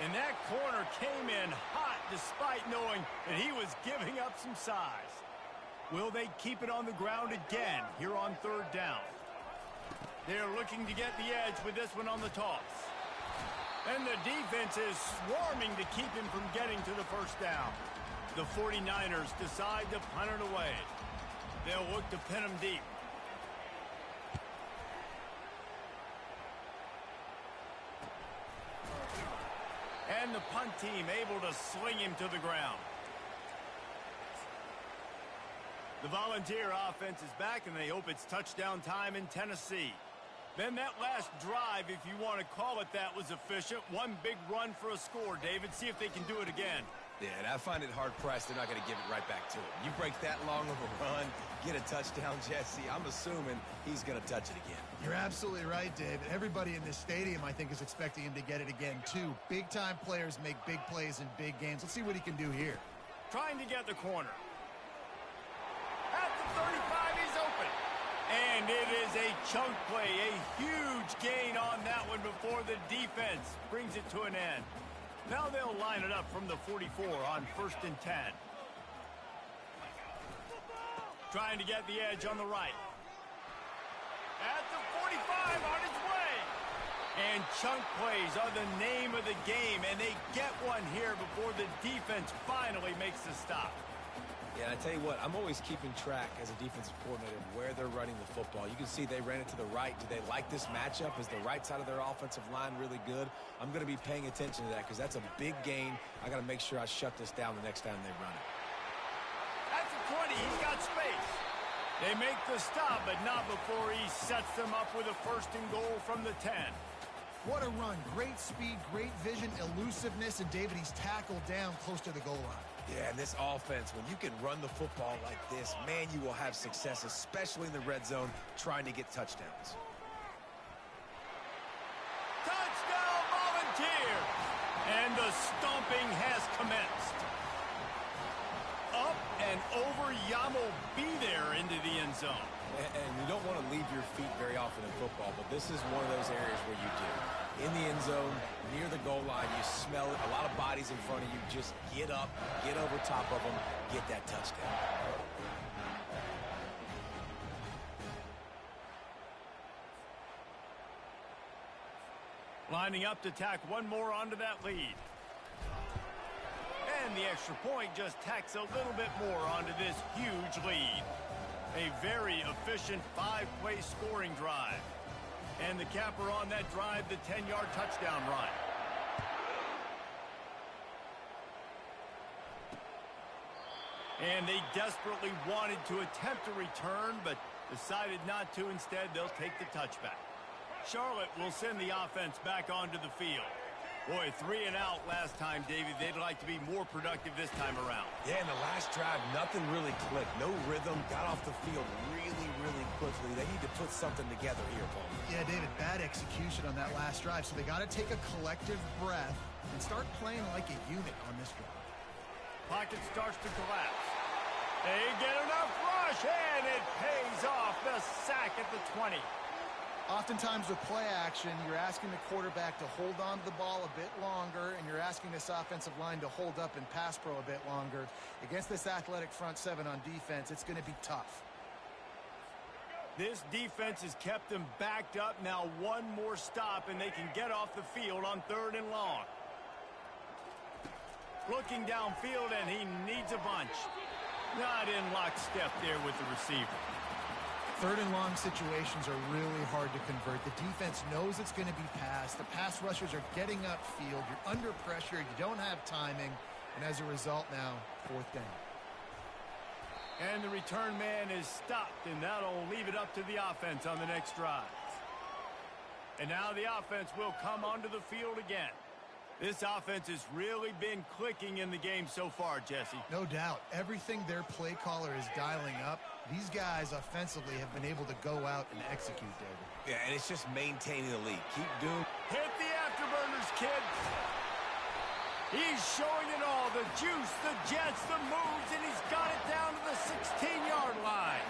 And that corner came in hot despite knowing that he was giving up some size. Will they keep it on the ground again here on third down? They're looking to get the edge with this one on the toss. And the defense is swarming to keep him from getting to the first down. The 49ers decide to punt it away. They'll look to pin him deep. And the punt team able to sling him to the ground. The Volunteer offense is back, and they hope it's touchdown time in Tennessee. Then that last drive, if you want to call it that, was efficient. One big run for a score, David. See if they can do it again.
Yeah, and I find it hard-pressed they're not going to give it right back to him. You break that long of a run, get a touchdown, Jesse, I'm assuming he's going to touch it again.
You're absolutely right, David. Everybody in this stadium, I think, is expecting him to get it again, too. Big-time players make big plays in big games. Let's see what he can do here.
Trying to get the corner. At the 35, he's open. And it is a chunk play, a huge gain on that one before the defense brings it to an end. Now they'll line it up from the 44 on 1st and 10. Trying to get the edge on the right. At the 45, on his way. And chunk plays are the name of the game, and they get one here before the defense finally makes the stop.
Yeah, and I tell you what, I'm always keeping track as a defensive coordinator where they're running the football. You can see they ran it to the right. Do they like this matchup? Is the right side of their offensive line really good? I'm going to be paying attention to that because that's a big gain. I got to make sure I shut this down the next time they run it.
That's the 20. He's got space. They make the stop, but not before he sets them up with a 1st and goal from the 10.
What a run. Great speed, great vision, elusiveness, and David, he's tackled down close to the goal line.
Yeah, and this offense, when you can run the football like this, man, you will have success, especially in the red zone, trying to get touchdowns.
Touchdown, Volunteer! And the stomping has commenced. Up and over, Yamo be there into the end zone.
And you don't want to leave your feet very often in football, but this is one of those areas where you do. In the end zone, near the goal line, you smell it. A lot of bodies in front of you. Just get up, get over top of them, get that touchdown.
Lining up to tack one more onto that lead. And the extra point just tacks a little bit more onto this huge lead. A very efficient 5-play scoring drive. And the capper on that drive, the 10-yard touchdown run. And they desperately wanted to attempt a return, but decided not to. Instead, they'll take the touchback. Charlotte will send the offense back onto the field. Boy, 3 and out last time, David. They'd like to be more productive this time around.
Yeah, in the last drive, nothing really clicked. No rhythm. Got off the field really, really quickly. They need to put something together here, Paul.
Yeah, David, bad execution on that last drive. So they got to take a collective breath and start playing like a unit on this drive.
Pocket starts to collapse. They get enough rush, and it pays off. The sack at the 20.
Oftentimes with play action, you're asking the quarterback to hold on to the ball a bit longer, and you're asking this offensive line to hold up in pass pro a bit longer. Against this athletic front seven on defense, it's going to be tough.
This defense has kept them backed up. Now one more stop, and they can get off the field on 3rd and long. Looking downfield, and he needs a bunch. Not in lockstep there with the receiver.
3rd and long situations are really hard to convert. The defense knows it's going to be passed. The pass rushers are getting upfield. You're under pressure. You don't have timing. And as a result now, 4th down.
And the return man is stopped, and that'll leave it up to the offense on the next drive. And now the offense will come onto the field again. This offense has really been clicking in the game so far, Jesse.
No doubt. Everything their play caller is dialing up, these guys offensively have been able to go out and execute, David.
Yeah, and it's just maintaining the lead. Keep doing.
Hit the afterburners, kid. He's showing it all. The juice, the jets, the moves, and he's got it down to the 16-yard line.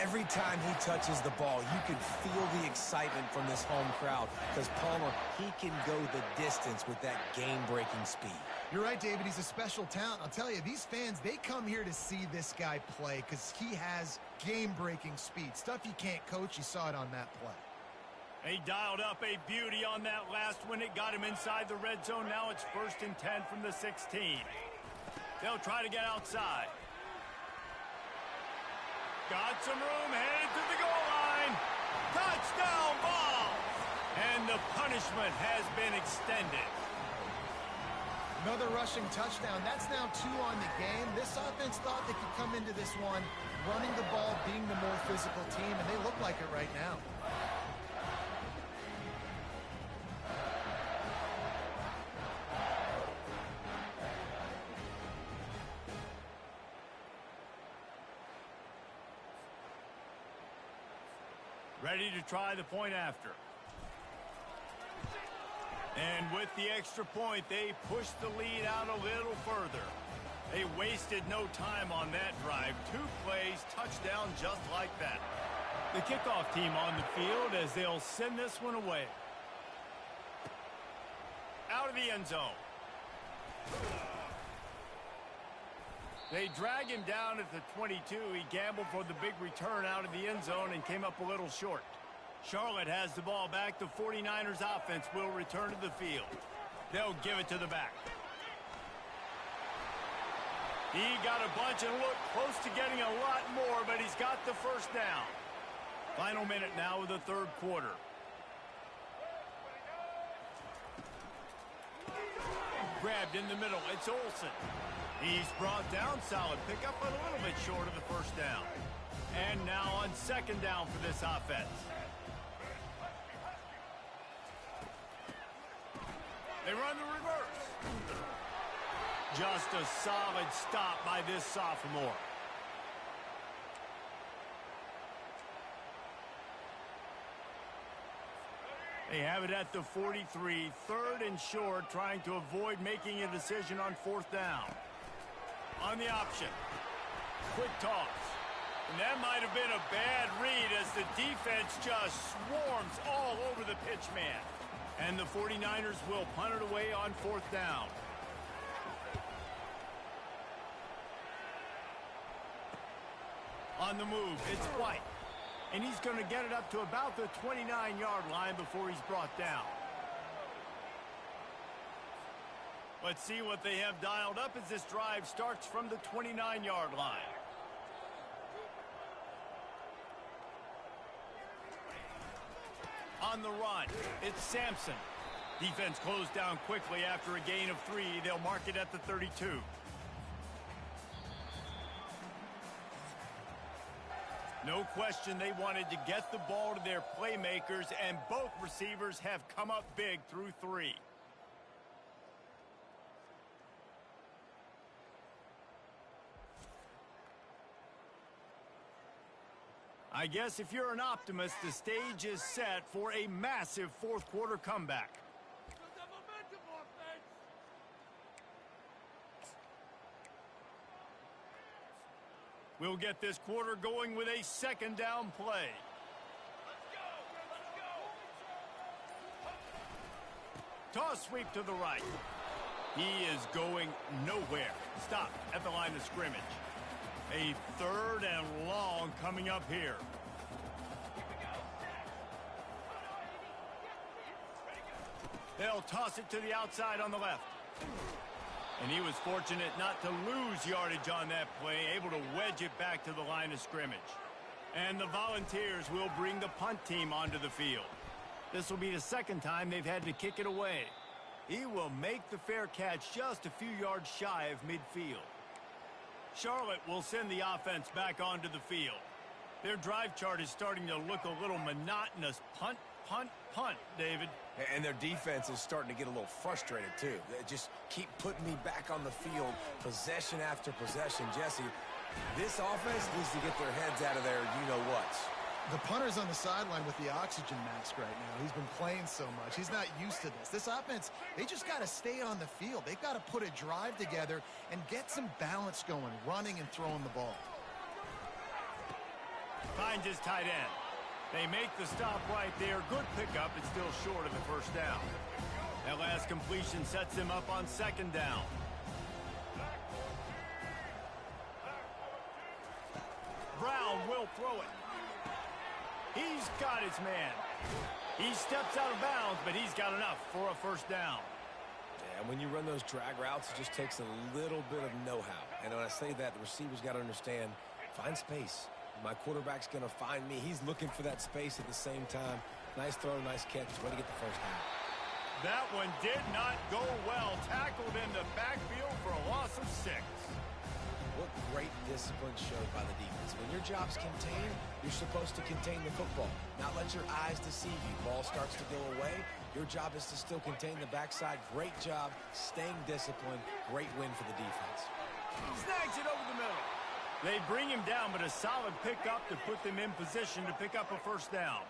Every time he touches the ball, you can feel the excitement from this home crowd because Palmer, he can go the distance with that game-breaking speed.
You're right, David. He's a special talent. I'll tell you, these fans, they come here to see this guy play because he has game-breaking speed. Stuff you can't coach. You saw it on that play.
He dialed up a beauty on that last one. It got him inside the red zone. Now it's 1st and 10 from the 16. They'll try to get outside. Got some room, headed to the goal line. Touchdown ball! And the punishment has been extended.
Another rushing touchdown. That's now 2 on the game. This offense thought they could come into this one running the ball, being the more physical team, and they look like it right now.
Ready to try the point after. And with the extra point, they pushed the lead out a little further. They wasted no time on that drive. 2 plays, touchdown just like that. The kickoff team on the field as they'll send this one away. Out of the end zone. They drag him down at the 22. He gambled for the big return out of the end zone and came up a little short. Charlotte has the ball back. The 49ers offense will return to the field. They'll give it to the back. He got a bunch and looked close to getting a lot more, but he's got the 1st down. Final minute now of the 3rd quarter. Grabbed in the middle. It's Olsen. He's brought down. Solid pickup, but a little bit short of the 1st down. And now on 2nd down for this offense. They run the reverse. Just a solid stop by this sophomore. They have it at the 43, 3rd and short, trying to avoid making a decision on 4th down. On the option. Quick toss. And that might have been a bad read as the defense just swarms all over the pitch man. And the 49ers will punt it away on 4th down. On the move, it's White. And he's going to get it up to about the 29-yard line before he's brought down. Let's see what they have dialed up as this drive starts from the 29-yard line. On the run, it's Sampson. Defense closed down quickly after a gain of 3. They'll mark it at the 32. No question they wanted to get the ball to their playmakers, and both receivers have come up big through 3. I guess if you're an optimist, the stage is set for a massive fourth quarter comeback. We'll get this quarter going with a second down play. Toss sweep to the right. He is going nowhere. Stop at the line of scrimmage. A 3rd and long coming up here. They'll toss it to the outside on the left. And he was fortunate not to lose yardage on that play, able to wedge it back to the line of scrimmage. And the Volunteers will bring the punt team onto the field. This will be the second time they've had to kick it away. He will make the fair catch just a few yards shy of midfield. Charlotte will send the offense back onto the field. Their drive chart is starting to look a little monotonous. Punt, punt, punt, David.
And their defense is starting to get a little frustrated, too. They just keep putting me back on the field, possession after possession. Jesse, this offense needs to get their heads out of their you-know-whats.
The punter's on the sideline with the oxygen mask right now. He's been playing so much. He's not used to this. This offense, they just got to stay on the field. They've got to put a drive together and get some balance going, running and throwing the ball.
Finds his tight end. They make the stop right there. Good pickup. It's still short of the first down. That last completion sets him up on second down. Brown will throw it. He's got his man. He steps out of bounds, but he's got enough for a first down.
Yeah, when you run those drag routes, it just takes a little bit of know-how. And when I say that, the receiver's got to understand, find space. My quarterback's going to find me. He's looking for that space at the same time. Nice throw, nice catch. Way to get the first down.
That one did not go well. Tackled in the backfield for a loss of 6.
What great discipline showed by the defense. When your job's contained, you're supposed to contain the football, not let your eyes deceive you. Ball starts to go away. Your job is to still contain the backside. Great job staying disciplined. Great win for the defense.
Snags it over the middle. They bring him down, but a solid pickup to put them in position to pick up a first down.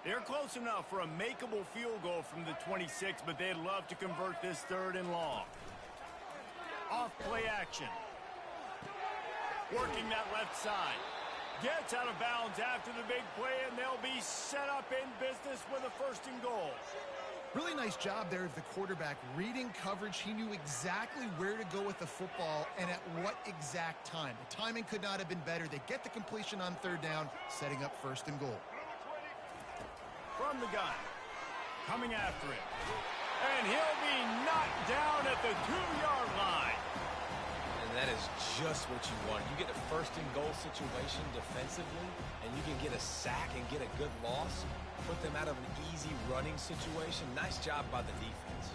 They're close enough for a makeable field goal from the 26, but they'd love to convert this 3rd and long. Off play action. Working that left side. Gets out of bounds after the big play, and they'll be set up in business with a 1st and goal.
Really nice job there of the quarterback reading coverage. He knew exactly where to go with the football and at what exact time. The timing could not have been better. They get the completion on 3rd down, setting up 1st and goal.
From the gun. Coming after it. And he'll be knocked down at the 2-yard line.
And that is just what you want. You get a 1st and goal situation defensively, and you can get a sack and get a good loss. Put them out of an easy running situation. Nice job by the defense.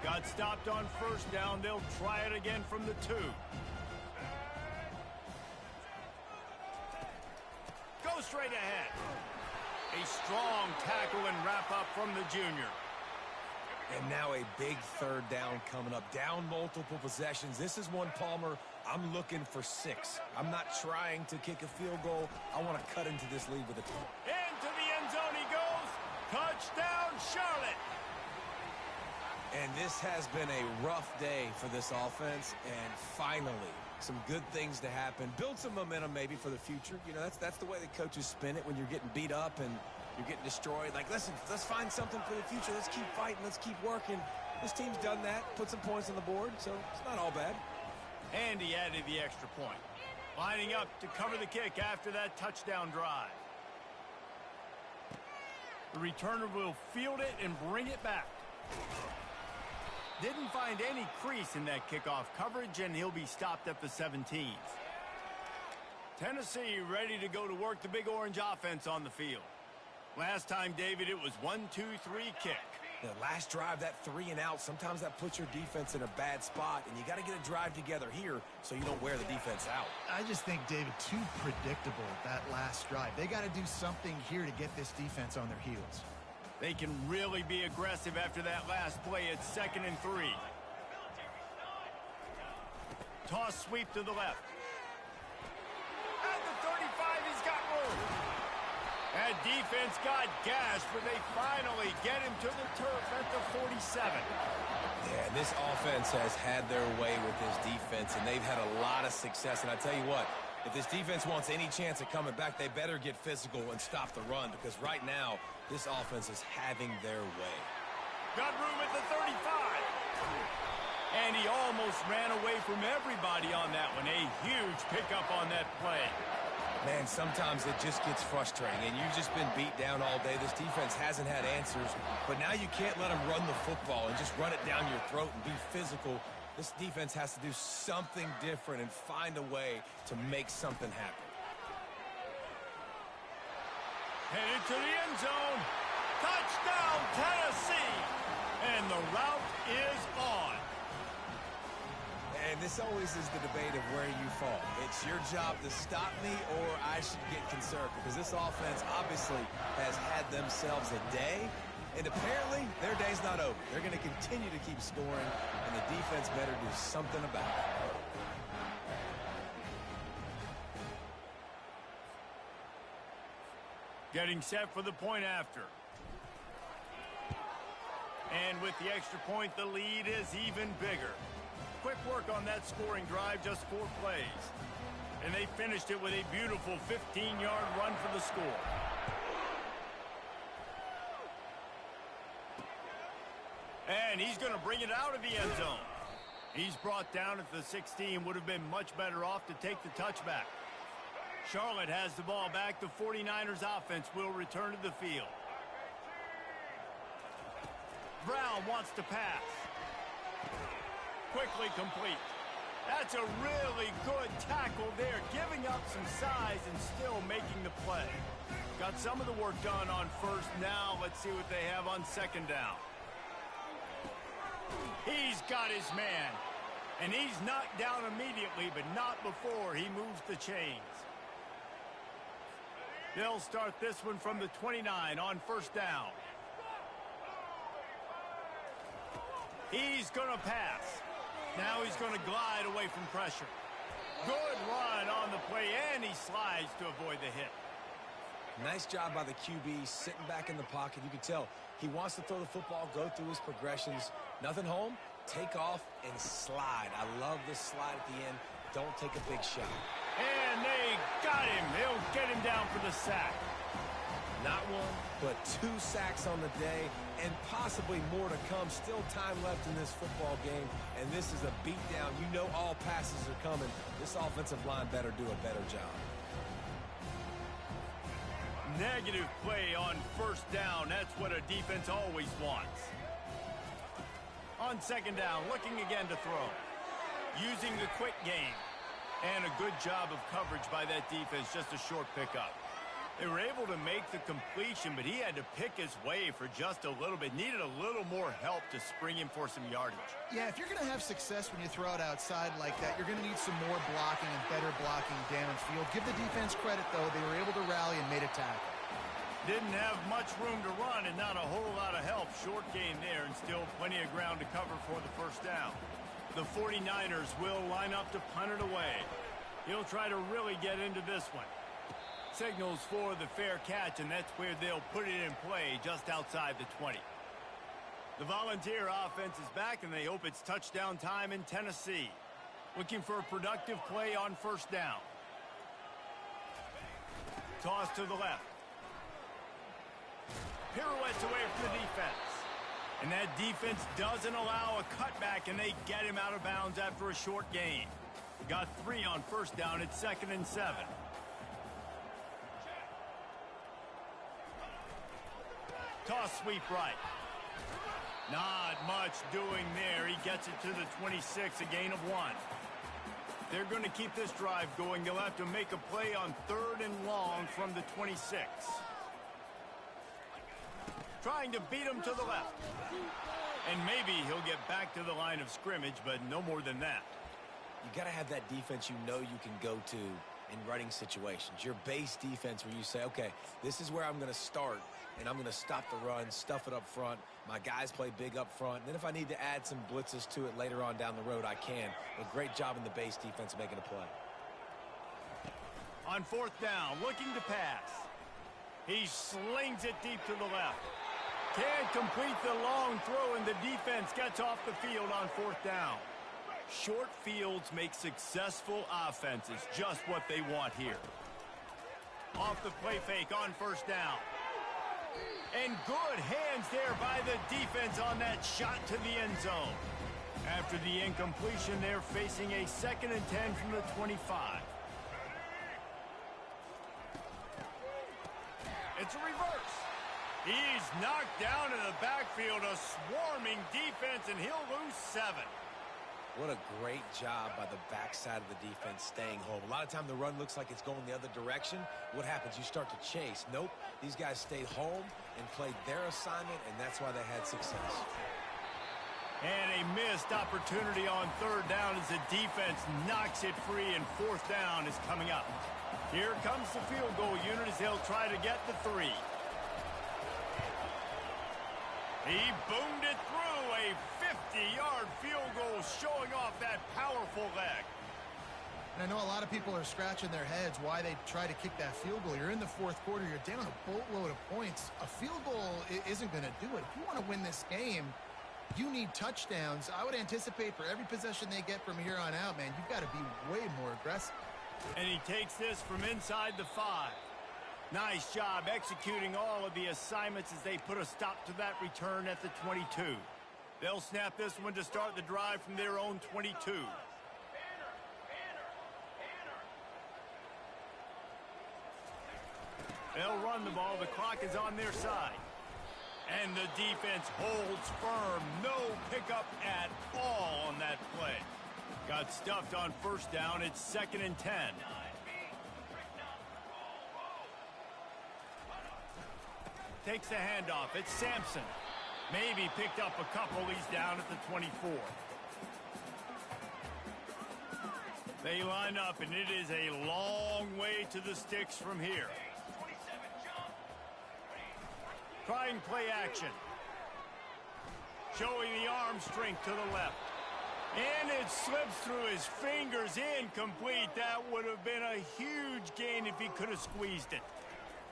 Got stopped on 1st down. They'll try it again from the 2. Go straight ahead. A strong tackle and wrap up from the junior.
And now a big 3rd down coming up. Down multiple possessions. This is one, Palmer, I'm looking for 6. I'm not trying to kick a field goal. I want to cut into this lead with a 2.
Into the end zone he goes. Touchdown, Charlotte.
And this has been a rough day for this offense. And finally, some good things to happen. Build some momentum maybe for the future. You know, that's the way the coaches spin it when you're getting beat up and you're getting destroyed. Like, listen, let's find something for the future. Let's keep fighting. Let's keep working. This team's done that. Put some points on the board, so it's not all bad.
And he added the extra point. Lining up to cover the kick after that touchdown drive. The returner will field it and bring it back. Didn't find any crease in that kickoff coverage, and he'll be stopped at the 17. Tennessee ready to go to work. The Big Orange offense on the field. Last time, David, it was 1-2-3 kick.
The last drive, that 3 and out, sometimes that puts your defense in a bad spot, and you got to get a drive together here so you don't wear the defense out.
I just think, David, too predictable that last drive. They got to do something here to get this defense on their heels.
They can really be aggressive after that last play. It's 2nd and 3. Toss sweep to the left. At the 35, he's got room. That defense got gashed, but they finally get him to the turf at the 47.
Yeah, this offense has had their way with this defense, and they've had a lot of success. And I tell you what, if this defense wants any chance of coming back, they better get physical and stop the run, because right now, this offense is having their way.
Got room at the 35. And he almost ran away from everybody on that one. A huge pickup on that play.
Man, sometimes it just gets frustrating, and you've just been beat down all day. This defense hasn't had answers, but now you can't let them run the football and just run it down your throat and be physical. This defense has to do something different and find a way to make something happen.
Headed to the end zone. Touchdown, Tennessee. And the route is on.
And this always is the debate of where you fall. It's your job to stop me, or I should get concerned, because this offense obviously has had themselves a day, and apparently their day's not over. They're going to continue to keep scoring, and the defense better do something about it.
Getting set for the point after. And with the extra point, the lead is even bigger. Quick work on that scoring drive, just 4 plays. And they finished it with a beautiful 15-yard run for the score. And he's going to bring it out of the end zone. He's brought down at the 16. Would have been much better off to take the touchback. Charlotte has the ball back. The 49ers offense will return to the field. Brown wants to pass. Quickly complete. That's a really good tackle there, giving up some size and still making the play. Got some of the work done on first. Now let's see what they have on 2nd down. He's got his man. And he's knocked down immediately, but not before he moves the chains. They'll start this one from the 29 on 1st down. He's going to pass. Now he's going to glide away from pressure. Good run on the play, and he slides to avoid the hit.
Nice job by the QB, sitting back in the pocket. You can tell he wants to throw the football, go through his progressions. Nothing home, take off, and slide. I love this slide at the end. Don't take a big shot.
And they got him. They'll get him down for the sack.
Not 1, but 2 sacks on the day, and possibly more to come. Still time left in this football game, and this is a beatdown. You know all passes are coming. This offensive line better do a better job.
Negative play on 1st down. That's what a defense always wants. On 2nd down, looking again to throw. Using the quick game. And a good job of coverage by that defense, just a short pickup. They were able to make the completion, but he had to pick his way for just a little bit. Needed a little more help to spring him for some yardage.
Yeah, if you're going to have success when you throw it outside like that, you're going to need some more blocking and better blocking downfield. Give the defense credit, though. They were able to rally and made a tackle.
Didn't have much room to run and not a whole lot of help. Short gain there and still plenty of ground to cover for the 1st down. The 49ers will line up to punt it away. He'll try to really get into this one. Signals for the fair catch, and that's where they'll put it in play just outside the 20. The Volunteer offense is back, and they hope it's touchdown time in Tennessee. Looking for a productive play on 1st down. Toss to the left. Pirouettes away from the defense. And that defense doesn't allow a cutback, and they get him out of bounds after a short gain. Got 3 on 1st down. It's 2nd and 7. Toss sweep right. Not much doing there. He gets it to the 26, a gain of 1. They're going to keep this drive going. They'll have to make a play on 3rd and long from the 26. trying to beat him to the left. And maybe he'll get back to the line of scrimmage, but no more than that.
You got to have that defense you can go to in running situations. Your base defense where you say, okay, this is where I'm going to start, and I'm going to stop the run, stuff it up front. My guys play big up front. And then if I need to add some blitzes to it later on down the road, I can. A great job in the base defense making a play.
On fourth down, looking to pass. He slings it deep to the left. Can't complete the long throw, and the defense gets off the field on fourth down. Short fields make successful offenses just what they want here. Off the play fake on first down. And good hands there by the defense on that shot to the end zone. After the incompletion, they're facing a 2nd and 10 from the 25. It's a reverse. He's knocked down in the backfield, a swarming defense, and he'll lose 7.
What a great job by the backside of the defense staying home. A lot of time the run looks like it's going the other direction. What happens? You start to chase. Nope. These guys stayed home and played their assignment, and that's why they had success.
And a missed opportunity on third down as the defense knocks it free, and fourth down is coming up. Here comes the field goal unit as they'll try to get the 3. He boomed it through, a 50-yard field goal showing off that powerful leg.
And I know a lot of people are scratching their heads why they try to kick that field goal. You're in the fourth quarter. You're down a boatload of points. A field goal isn't going to do it. If you want to win this game, you need touchdowns. I would anticipate for every possession they get from here on out, man, you've got to be way more aggressive.
And he takes this from inside the 5. Nice job executing all of the assignments as they put a stop to that return at the 22. They'll snap this one to start the drive from their own 22. They'll run the ball. The clock is on their side. And the defense holds firm. No pickup at all on that play. Got stuffed on first down. It's 2nd and 10. Takes the handoff. It's Sampson. Maybe picked up a couple. He's down at the 24. They line up, and it is a long way to the sticks from here. Trying play action. Showing the arm strength to the left. And it slips through his fingers, incomplete. That would have been a huge gain if he could have squeezed it.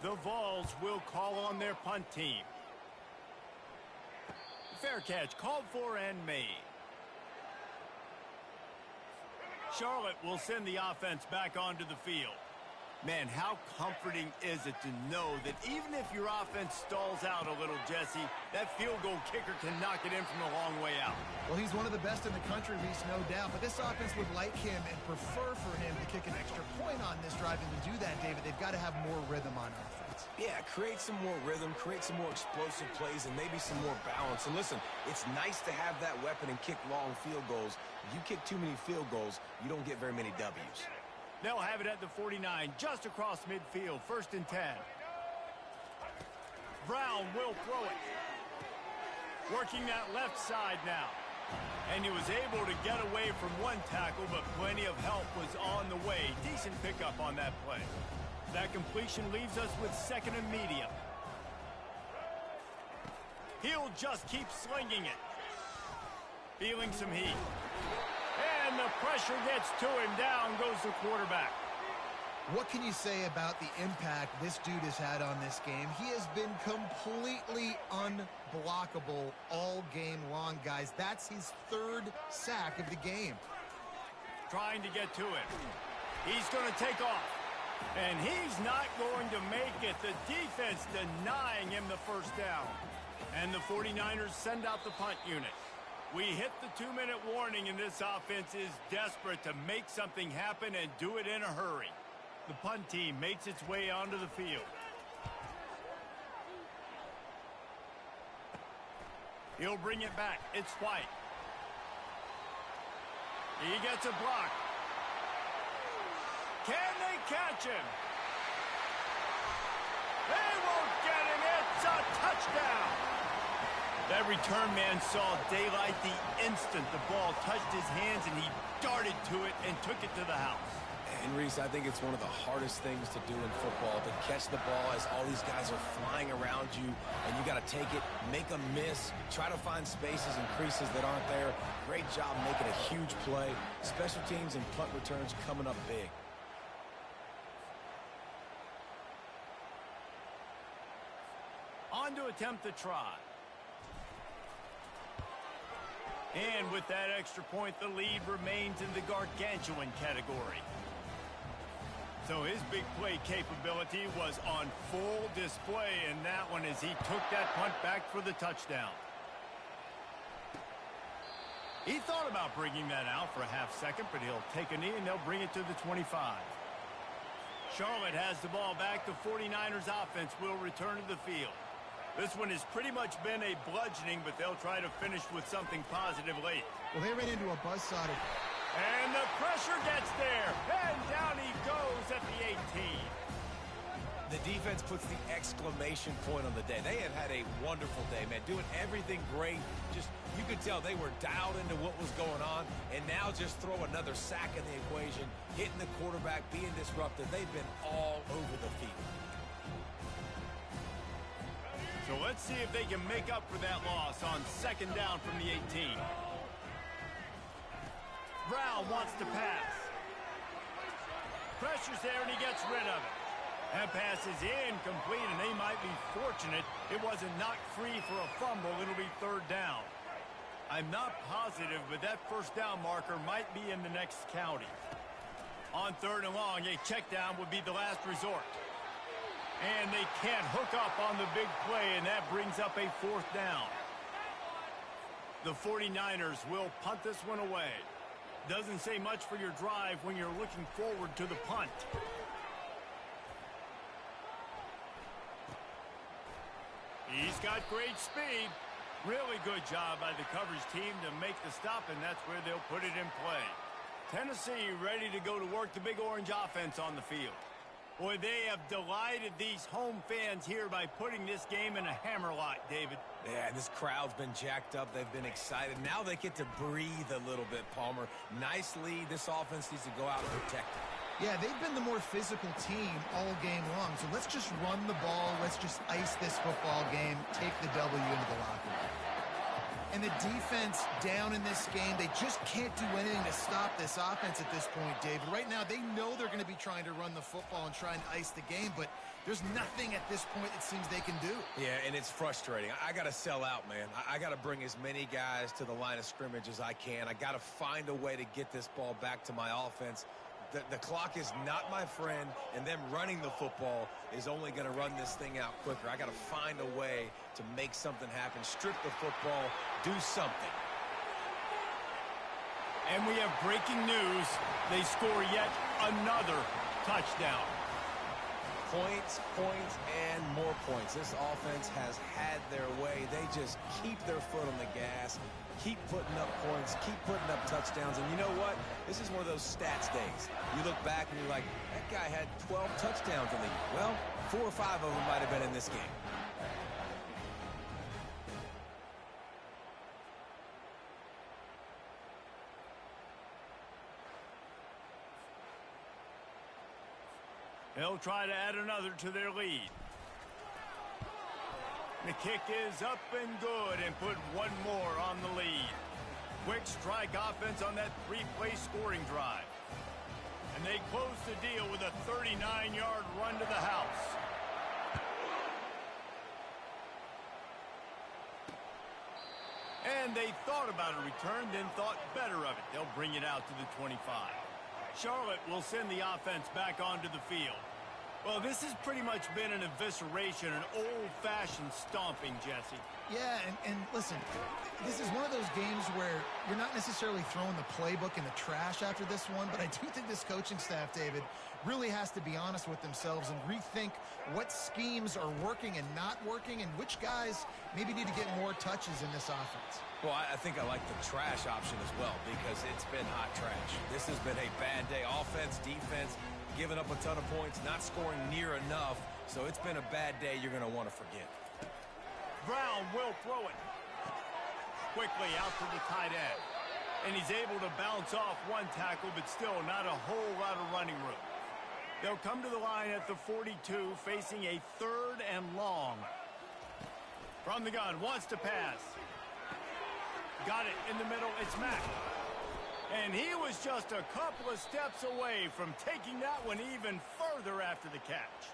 The Vols will call on their punt team. Fair catch called for and made. Charlotte will send the offense back onto the field. Man, how comforting is it to know that even if your offense stalls out a little, Jesse, that field goal kicker can knock it in from a long way out.
Well, he's one of the best in the country, Reese, no doubt. But this offense would like him and prefer for him to kick an extra point on this drive. And to do that, David, they've got to have more rhythm on offense.
Yeah, create some more rhythm, create some more explosive plays, and maybe some more balance. And listen, it's nice to have that weapon and kick long field goals. You kick too many field goals, you don't get very many W's.
They'll have it at the 49, just across midfield, 1st and 10. Brown will throw it. Working that left side now. And he was able to get away from one tackle, but plenty of help was on the way. Decent pickup on that play. That completion leaves us with 2nd and medium. He'll just keep slinging it. Feeling some heat. And the pressure gets to him. Down goes the quarterback.
What can you say about the impact this dude has had on this game? He has been completely unblockable all game long, guys. That's his 3rd sack of the game.
Trying to get to him. He's going to take off. And he's not going to make it. The defense denying him the first down. And the 49ers send out the punt unit. We hit the 2-minute warning, and this offense is desperate to make something happen and do it in a hurry. The punt team makes its way onto the field. He'll bring it back. It's White. He gets a block. Can they catch him? They won't get him. It's a touchdown. touchdown. That return man saw daylight the instant the ball touched his hands, and he darted to it and took it to the house.
And Reese, I think it's one of the hardest things to do in football, to catch the ball as all these guys are flying around you, and you got to take it, make a miss, try to find spaces and creases that aren't there. Great job making a huge play. Special teams and punt returns coming up big.
On to attempt the try. And with that extra point, the lead remains in the gargantuan category. So his big play capability was on full display in that one as he took that punt back for the touchdown. He thought about bringing that out for a half second, but he'll take a knee and they'll bring it to the 25. Charlotte has the ball back. The 49ers offense will return to the field. This one has pretty much been a bludgeoning, but they'll try to finish with something positive late.
Well, they ran into a buzzsaw.
And the pressure gets there. And down he goes at the 18.
The defense puts the exclamation point on the day. They have had a wonderful day, man. Doing everything great. Just, you could tell they were dialed into what was going on. And now just throw another sack in the equation. Hitting the quarterback, being disruptive. They've been all over the field.
So let's see if they can make up for that loss on second down from the 18. Brown wants to pass. Pressure's there and he gets rid of it. That pass is incomplete, and they might be fortunate it wasn't knocked free for a fumble. It'll be third down. I'm not positive, but that first down marker might be in the next county. On third and long, a check down would be the last resort. And they can't hook up on the big play, and that brings up a fourth down. The 49ers will punt this one away. Doesn't say much for your drive when you're looking forward to the punt. He's got great speed. Really good job by the coverage team to make the stop, and that's where they'll put it in play. Tennessee ready to go to work, the Big Orange offense on the field. Boy, they have delighted these home fans here by putting this game in a hammerlock, David.
Yeah, this crowd's been jacked up. They've been excited. Now they get to breathe a little bit, Palmer. Nice lead. This offense needs to go out and protect it.
Yeah, they've been the more physical team all game long. So let's just run the ball. Let's just ice this football game, take the W into the locker room. And the defense down in this game, they just can't do anything to stop this offense at this point, David. Right now, they know they're going to be trying to run the football and trying to ice the game, but there's nothing at this point it seems they can do. Yeah, and it's frustrating. I got to sell out, man. I got to bring as many guys to the line of scrimmage as I can. I got to find a way to get this ball back to my offense. The clock is not my friend, and them running the football is only going to run this thing out quicker. I got to find a way to make something happen, strip the football, do something.
And we have breaking news. They score yet another touchdown.
Points, points, and more points. This offense has had their way. They just keep their foot on the gas, keep putting up points, keep putting up touchdowns. And you know what? This is one of those stats days. You look back and you're like, that guy had 12 touchdowns in the year. Well, 4 or 5 of them might have been in this game.
They'll try to add another to their lead. The kick is up and good and put one more on the lead. Quick strike offense on that 3-play scoring drive. And they close the deal with a 39-yard run to the house. And they thought about a return, then thought better of it. They'll bring it out to the 25. Charlotte will send the offense back onto the field. Well, this has pretty much been an evisceration, an old-fashioned stomping, Jesse.
Yeah, and listen, this is one of those games where you're not necessarily throwing the playbook in the trash after this one, but I do think this coaching staff, David, really has to be honest with themselves and rethink what schemes are working and not working and which guys maybe need to get more touches in this offense.
Well, I think I like the trash option as well because it's been hot trash. This has been a bad day. Offense, defense, giving up a ton of points, not scoring near enough. So it's been a bad day you're going to want to forget.
Brown will throw it. Quickly out to the tight end. And he's able to bounce off one tackle, but still not a whole lot of running room. They'll come to the line at the 42, facing a 3rd and long. From the gun, wants to pass. Got it in the middle, it's Mack. And he was just a couple of steps away from taking that one even further after the catch.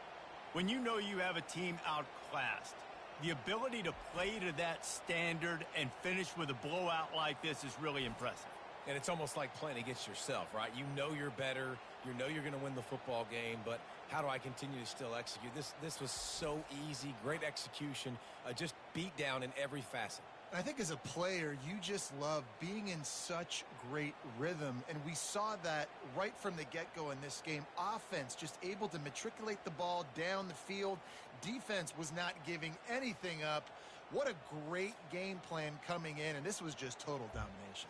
When you know you have a team outclassed, the ability to play to that standard and finish with a blowout like this is really impressive.
And it's almost like playing against yourself, right? You know you're better. You know you're going to win the football game, but how do I continue to still execute? This was so easy, great execution, just beat down in every facet.
I think as a player, you just love being in such great rhythm, and we saw that right from the get-go in this game. Offense just able to matriculate the ball down the field. Defense was not giving anything up. What a great game plan coming in, and this was just total domination.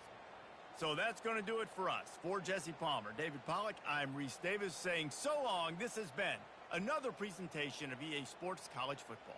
So that's going to do it for us. For Jesse Palmer, David Pollack, I'm Reese Davis saying so long. This has been another presentation of EA Sports College Football.